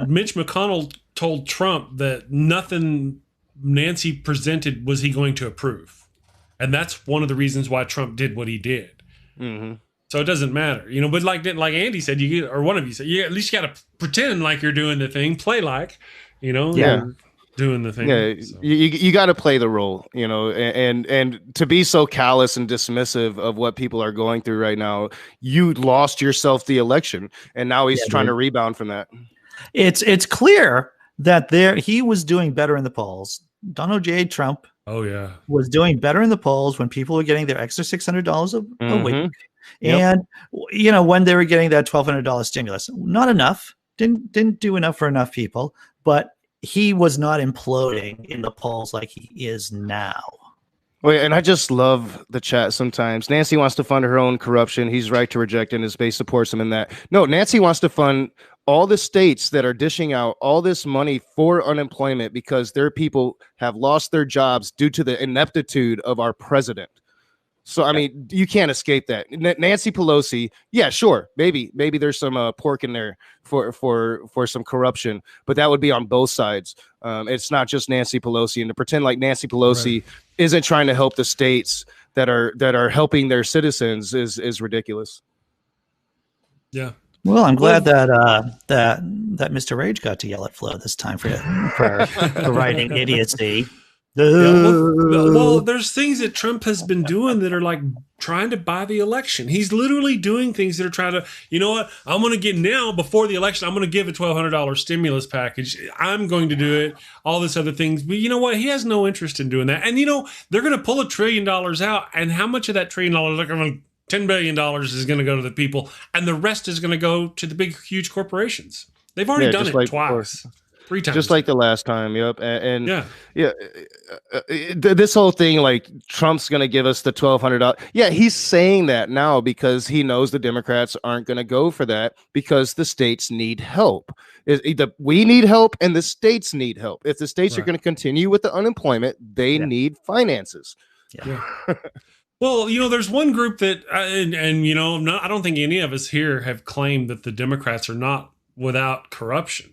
Mitch McConnell told Trump that nothing Nancy presented was he going to approve, and that's one of the reasons why Trump did what he did. Mm-hmm. So it doesn't matter, but like Andy said, or one of you said, you at least got to pretend like you're doing the thing, play like, doing the thing. Yeah, so. You got to play the role, and to be so callous and dismissive of what people are going through right now, you lost yourself the election, and now he's trying to rebound from that. It's clear that he was doing better in the polls. Donald J. Trump, was doing better in the polls when people were getting their extra $600 a week. And when they were getting that $1,200 stimulus, not enough, didn't do enough for enough people, but he was not imploding in the polls like he is now. Well, and I just love the chat sometimes. Nancy wants to fund her own corruption. He's right to reject it, and his base supports him in that. No, Nancy wants to fund all the states that are dishing out all this money for unemployment because their people have lost their jobs due to the ineptitude of our president. So, I mean, you can't escape that. Nancy Pelosi, yeah, sure. Maybe there's some pork in there for some corruption, but that would be on both sides. It's not just Nancy Pelosi, and to pretend like Nancy Pelosi isn't trying to help the states that are helping their citizens is ridiculous. Yeah. Well, I'm glad that Mr. Rage got to yell at Flo this time for writing idiocy. Well, there's things that Trump has been doing that are like trying to buy the election. He's literally doing things that are trying to, I'm going to get now before the election, I'm going to give a $1,200 stimulus package. I'm going to do it, all this other things. But you know what? He has no interest in doing that. And, they're going to pull $1 trillion out. And how much of that $1 trillion, like $10 billion is going to go to the people. And the rest is going to go to the big, huge corporations. They've already done it twice. 3 times. Just like the last time. Yep. This whole thing, like Trump's going to give us the $1,200. Yeah, he's saying that now because he knows the Democrats aren't going to go for that because the states need help. We need help and the states need help. If the states are going to continue with the unemployment, they need finances. Yeah. Well, there's one group that, and I don't think any of us here have claimed that the Democrats are not without corruption.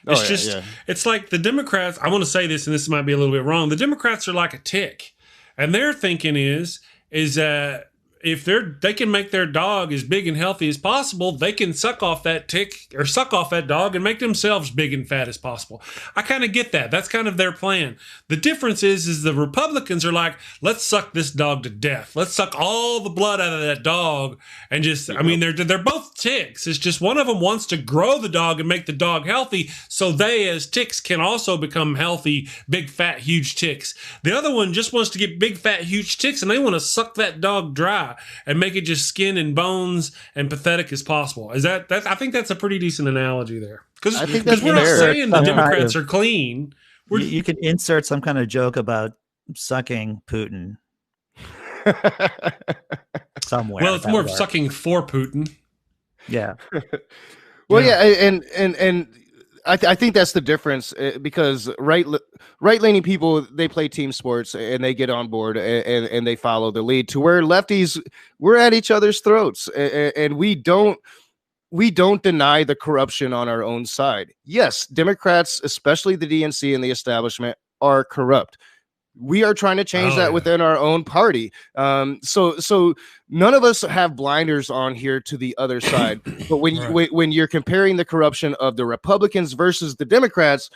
It's it's like the Democrats, I want to say this, and this might be a little bit wrong. The Democrats are like a tick, and their thinking is that if they can make their dog as big and healthy as possible, they can suck off that tick or suck off that dog and make themselves big and fat as possible. I kind of get that. That's kind of their plan. The difference is the Republicans are like, let's suck this dog to death. Let's suck all the blood out of that dog. And just, I mean, they're both ticks. It's just one of them wants to grow the dog and make the dog healthy so they as ticks can also become healthy, big, fat, huge ticks. The other one just wants to get big, fat, huge ticks and they want to suck that dog dry and make it just skin and bones and pathetic as possible. Is that I think that's a pretty decent analogy there. Because we're not saying the Democrats are clean. You can insert some kind of joke about sucking Putin somewhere. Well, it's more of sucking for Putin. Yeah. Well, yeah, and I think that's the difference because right-leaning people, they play team sports and they get on board and they follow the lead, to where lefties, we're at each other's throats and we don't deny the corruption on our own side. Yes, Democrats, especially the DNC and the establishment, are corrupt. We are trying to change that within our own party. So none of us have blinders on here to the other side. But when you're comparing the corruption of the Republicans versus the Democrats,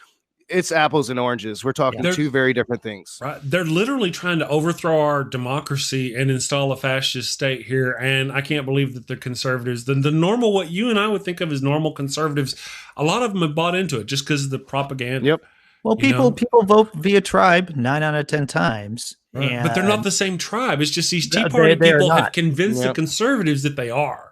it's apples and oranges. We're talking two very different things. Right. They're literally trying to overthrow our democracy and install a fascist state here. And I can't believe that the conservatives, the normal, what you and I would think of as normal conservatives, a lot of them have bought into it just because of the propaganda. Yep. Well, people vote via tribe 9 out of 10 times. Right. But they're not the same tribe. It's just these Tea Party people have convinced the conservatives that they are.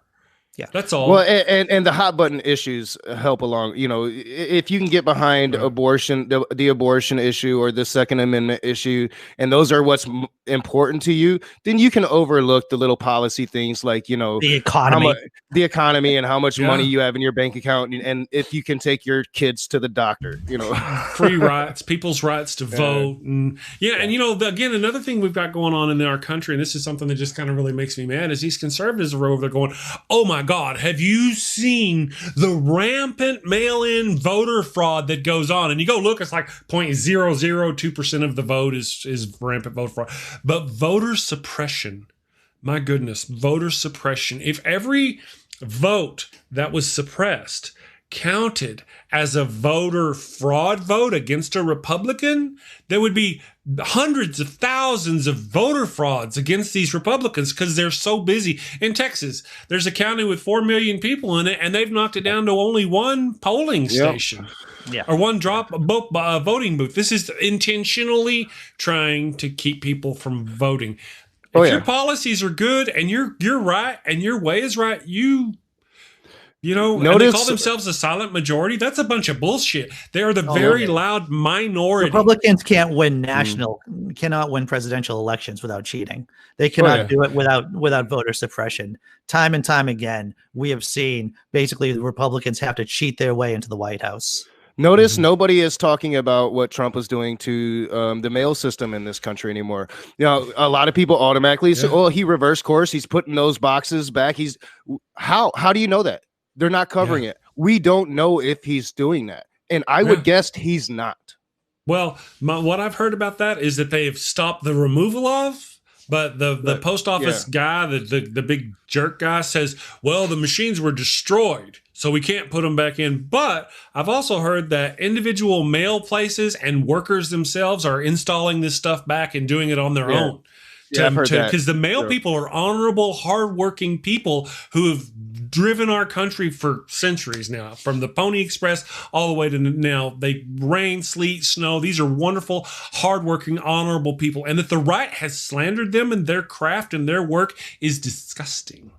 Yeah, that's all. Well, and the hot button issues help along. If you can get behind abortion, the abortion issue or the Second Amendment issue, and those are what's important to you, then you can overlook the little policy things like the economy and how much money you have in your bank account, and if you can take your kids to the doctor, free rights, people's rights to vote, and again, another thing we've got going on in our country, and this is something that just kind of really makes me mad, is these conservatives are over there going, "Oh my God, have you seen the rampant mail-in voter fraud that goes on?" And you go look, it's like 0.002% of the vote is rampant vote fraud. But voter suppression, my goodness, voter suppression. If every vote that was suppressed counted as a voter fraud vote against a Republican, there would be hundreds of thousands of voter frauds against these Republicans because they're so busy. In Texas, there's a county with 4 million people in it, and they've knocked it down to only one polling station. Yeah. Or one voting booth. This is intentionally trying to keep people from voting. If your policies are good and you're right and your way is right, and they call themselves a silent majority. That's a bunch of bullshit. They are the very loud minority. Republicans can't win cannot win presidential elections without cheating. They cannot do it without voter suppression. Time and time again, we have seen basically the Republicans have to cheat their way into the White House. Notice nobody is talking about what Trump is doing to the mail system in this country anymore. A lot of people automatically say, "Oh, he reversed course. He's putting those boxes back." How do you know that? They're not covering it. We don't know if he's doing that. And I would guess he's not. Well, what I've heard about that is that they have stopped the removal of, but the post office guy, the big jerk guy says, well, the machines were destroyed, so we can't put them back in. But I've also heard that individual mail places and workers themselves are installing this stuff back and doing it on their own. I've heard that. Because the mail people are honorable, hardworking people who have driven our country for centuries now, from the Pony Express all the way to now. They rain, sleet, snow. These are wonderful, hardworking, honorable people. And that the right has slandered them and their craft and their work is disgusting.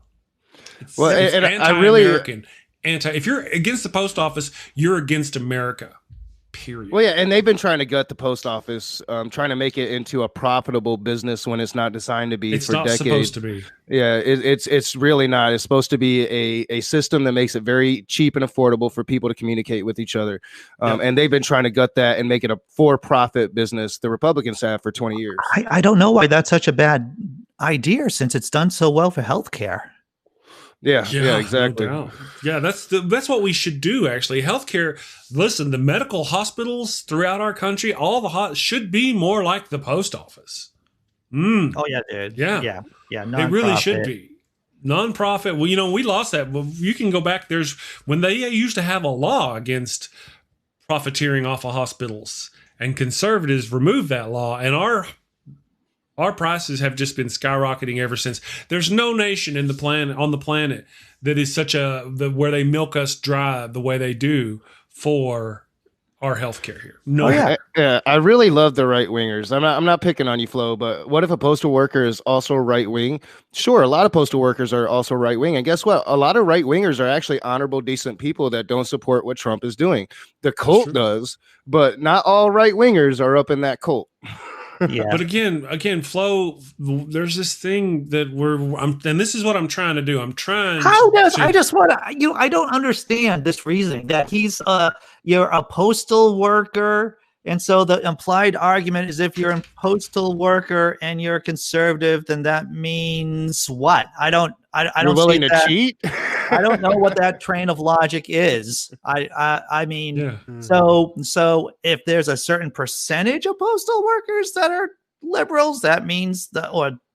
It's anti-American. If you're against the post office, you're against America. Period. Well, and they've been trying to gut the post office, trying to make it into a profitable business when it's not designed to be. It's for not decades. Supposed to be. Yeah, it's really not. It's supposed to be a system that makes it very cheap and affordable for people to communicate with each other. And they've been trying to gut that and make it a for-profit business. The Republicans have for 20 years. I don't know why that's such a bad idea since it's done so well for healthcare. Yeah, exactly. No doubt. Yeah, that's what we should do. Actually, healthcare. Listen, the medical hospitals throughout our country, all the should be more like the post office. Oh yeah, dude. Yeah, yeah. It really should be nonprofit. Well, we lost that. Well, you can go back. There's when they used to have a law against profiteering off of hospitals, and conservatives removed that law, and our prices have just been skyrocketing ever since. There's no nation on the planet that is where they milk us dry the way they do for our healthcare here. No. Yeah, I really love the right wingers. I'm not picking on you, Flo, but what if a postal worker is also right wing? Sure, a lot of postal workers are also right wing, and guess what? A lot of right wingers are actually honorable, decent people that don't support what Trump is doing. The cult does, but not all right wingers are up in that cult. Yeah. But again, Flo, there's this thing that and this is what I'm trying to do. I'm trying. I don't understand this reasoning that you're a postal worker. And so the implied argument is if you're a postal worker and you're a conservative, then that means what? I don't You're willing to cheat? I don't know what that train of logic is. I mean, Yeah. so if there's a certain percentage of postal workers that are liberals, that means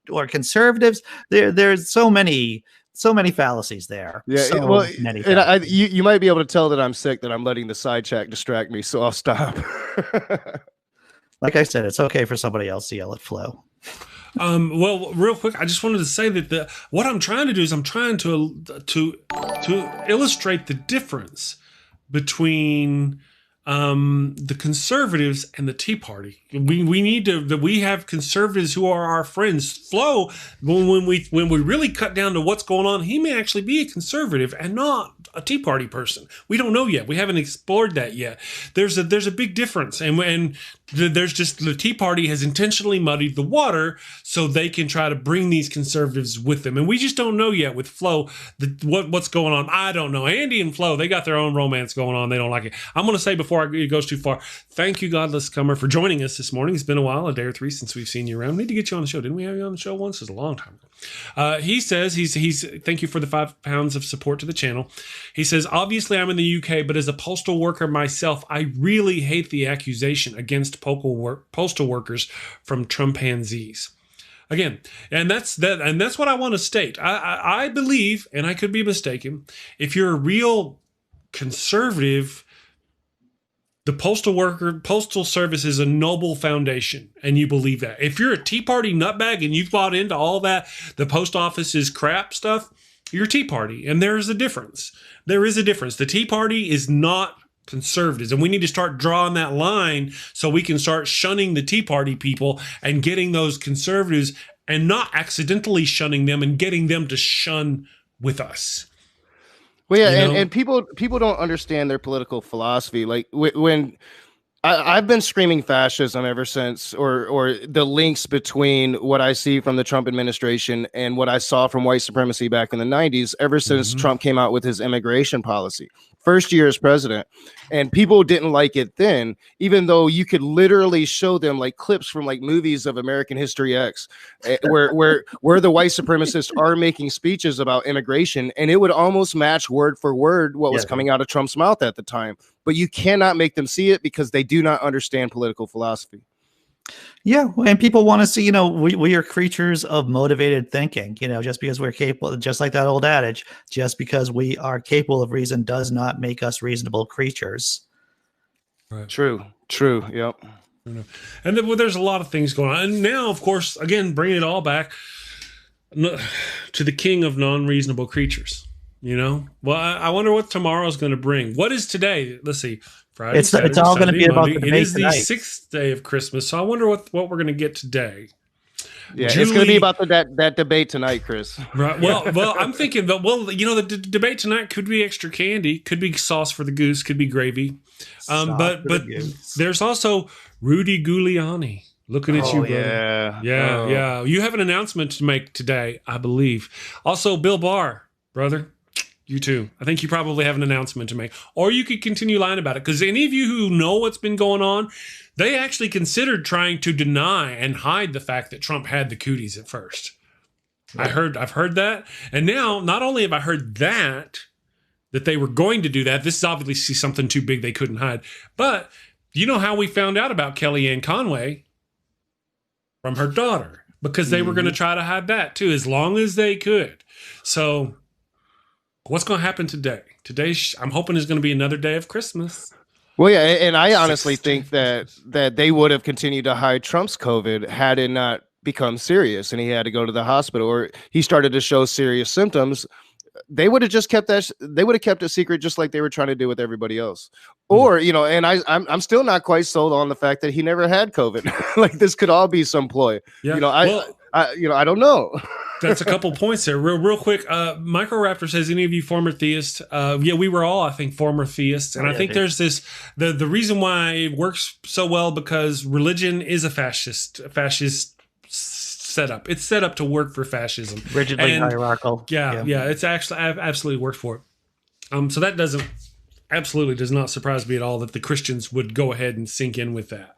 or conservatives. There's so many fallacies there. Yeah, you might be able to tell that I'm sick, that I'm letting the side chat distract me, so I'll stop. Like I said, it's okay for somebody else to yell at Flo. Well, real quick, I just wanted to say that what I'm trying to do is I'm trying to illustrate the difference between the conservatives and the Tea Party. We have conservatives who are our friends. Flo, when we really cut down to what's going on, he may actually be a conservative and not a Tea Party person. We don't know yet. We haven't explored that yet. There's a big difference, and there's just the Tea Party has intentionally muddied the water so they can try to bring these conservatives with them, and we just don't know yet with Flo what's going on. I don't know. Andy and Flo, they got their own romance going on. They don't like it. I'm going to say before it goes too far, thank you, Godless Comer, for joining us this morning. It's been a while, a day or three since we've seen you around. We need to get you on the show. Didn't we have you on the show once? It was a long time ago. He says he's thank you for the £5 of support to the channel. He says, obviously I'm in the UK, but as a postal worker myself, I really hate the accusation against postal workers from Trumpanzees. Again, and that's what I want to state. I believe, and I could be mistaken, if you're a real conservative, the postal service is a noble foundation, and you believe that. If you're a Tea Party nutbag and you've bought into all that, the post office is crap stuff, you're Tea Party, and there is a difference. There is a difference. The Tea Party is not conservatives, and we need to start drawing that line so we can start shunning the Tea Party people and getting those conservatives and not accidentally shunning them and getting them to shun with us. Well, yeah, and people don't understand their political philosophy. Like when I've been screaming fascism ever since, or the links between what I see from the Trump administration and what I saw from white supremacy back in the 90s, ever since Trump came out with his immigration policy. First year as president, and people didn't like it then, even though you could literally show them like clips from like movies of American History X, where the white supremacists are making speeches about immigration, and it would almost match word for word what was coming out of Trump's mouth at the time. But you cannot make them see it because they do not understand political philosophy. Yeah, and people want to see, we are creatures of motivated thinking. Just because we're capable, just like that old adage, just because we are capable of reason does not make us reasonable creatures. Right. True. Yep. And then, there's a lot of things going on. And now, of course, again, bringing it all back to the king of non-reasonable creatures. Well, I wonder what tomorrow's going to bring. What is today? Let's see. Friday, it's Saturday, all going to be about Monday. the It is tonight. The 6th day of Christmas, so I wonder what we're going to get today. Yeah, it's going to be about that debate tonight, Chris. Right. Well, I'm thinking that. Well, the debate tonight could be extra candy, could be sauce for the goose, could be gravy. But there's also Rudy Giuliani. Looking at you, brother. Yeah. You have an announcement to make today, I believe. Also, Bill Barr, brother. You too. I think you probably have an announcement to make. Or you could continue lying about it. Because any of you who know what's been going on, they actually considered trying to deny and hide the fact that Trump had the cooties at first. I've heard that. And now, not only have I heard that they were going to do that, this is obviously something too big they couldn't hide. But you know how we found out about Kellyanne Conway? From her daughter, because they were going to try to hide that too, as long as they could. So what's going to happen today? Today, I'm hoping is going to be another day of Christmas. Well, yeah, and I honestly think that they would have continued to hide Trump's COVID had it not become serious and he had to go to the hospital, or he started to show serious symptoms. They would have just kept that. They would have kept it secret, just like they were trying to do with everybody else. Or, and I'm still not quite sold on the fact that he never had COVID. Like, this could all be some ploy. Yeah. I don't know. That's a couple points there. Real quick. Microraptor says, any of you former theists? Yeah, we were all, I think, former theists. And I think there's this, the reason why it works so well, because religion is a fascist setup. It's set up to work for fascism. Rigidly hierarchical. Yeah. It's actually absolutely worked for it. So that absolutely does not surprise me at all that the Christians would go ahead and sink in with that.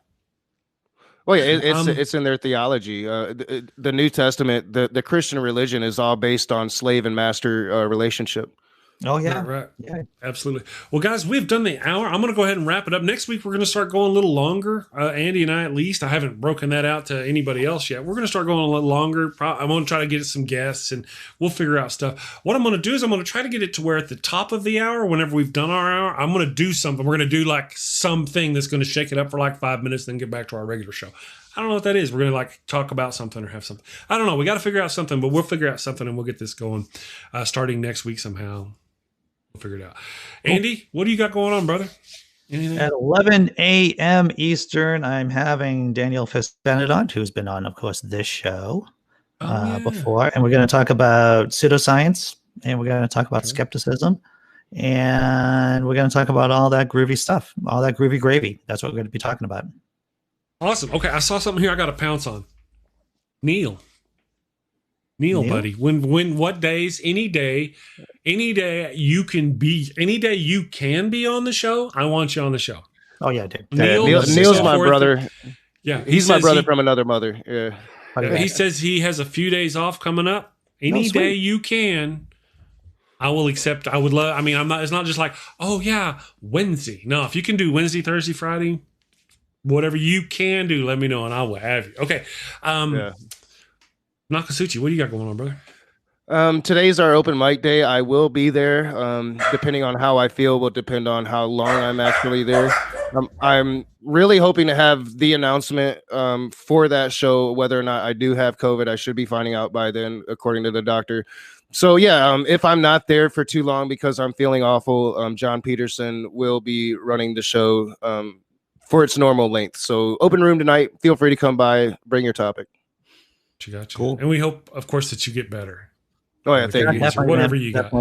Well, yeah, it's in their theology. The New Testament, the Christian religion is all based on slave and master relationship. Oh, yeah. Right. Yeah, absolutely. Well, guys, we've done the hour. I'm going to go ahead and wrap it up. Next week, we're going to start going a little longer. Andy and I, at least. I haven't broken that out to anybody else yet. We're going to start going a little longer. I'm going to try to get some guests, and we'll figure out stuff. What I'm going to do is I'm going to try to get it to where at the top of the hour, whenever we've done our hour, I'm going to do something. We're going to do like something that's going to shake it up for like 5 minutes, then get back to our regular show. I don't know what that is. We're going to like talk about something or have something. I don't know. We got to figure out something, but we'll figure out something, and we'll get this going starting next week somehow. Figure it out. Andy, what do you got going on, brother? Anything? At 11 a.m. Eastern, I'm having Daniel Fist-Benedict, who's been on, of course, this show before. And we're going to talk about pseudoscience, and we're going to talk about skepticism, and we're going to talk about all that groovy stuff, all that groovy gravy. That's what we're going to be talking about. Awesome. Okay, I saw something here I got to pounce on. Neil, buddy. What days, any day you can be on the show, I want you on the show. Oh yeah, dude. Neil's my brother. Yeah, he's my brother from another mother. Yeah. He says he has a few days off coming up. Any day you can, I will accept. I would love. I mean, it's not just like, oh yeah, Wednesday. No, if you can do Wednesday, Thursday, Friday, whatever you can do, let me know and I will have you. Okay. Nokasuchi, what do you got going on, brother? Today's our open mic day. I will be there. Depending on how I feel will depend on how long I'm actually there. I'm really hoping to have the announcement for that show, whether or not I do have COVID. I should be finding out by then, according to the doctor. So yeah, if I'm not there for too long because I'm feeling awful, John Peterson will be running the show for its normal length. So open room tonight. Feel free to come by. Bring your topic. Gotcha. Cool. And we hope, of course, that you get better. Oh yeah, thank you. Whatever you got.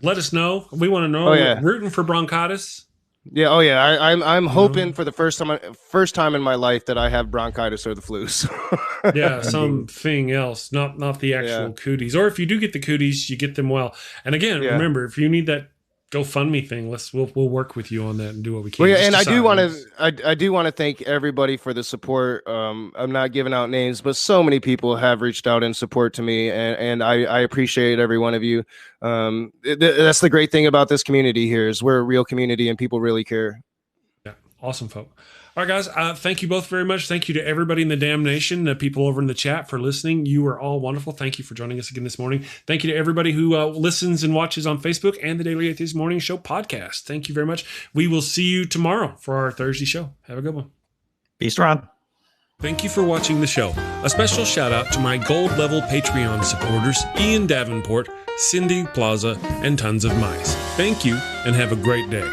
Let us know. We want to know. Oh, yeah. We're rooting for bronchitis. Yeah. Oh yeah. I'm hoping for the first time in my life that I have bronchitis or the flu. So. Yeah, something else, not the actual cooties. Or if you do get the cooties, you get them well. And again, remember, if you need that GoFundMe thing, we'll work with you on that and do what we can. Well, yeah, and I do want to thank everybody for the support. I'm not giving out names, but so many people have reached out in support to me, and I appreciate every one of you. That's the great thing about this community here is we're a real community and people really care. Yeah, awesome, folks. All right, guys, thank you both very much. Thank you to everybody in the damn nation, the people over in the chat for listening. You are all wonderful. Thank you for joining us again this morning. Thank you to everybody who listens and watches on Facebook and the Daily Atheist Morning Show podcast. Thank you very much. We will see you tomorrow for our Thursday show. Have a good one. Be strong. Thank you for watching the show. A special shout out to my gold level Patreon supporters, Ian Davenport, Cindy Plaza, and tons of mice. Thank you and have a great day.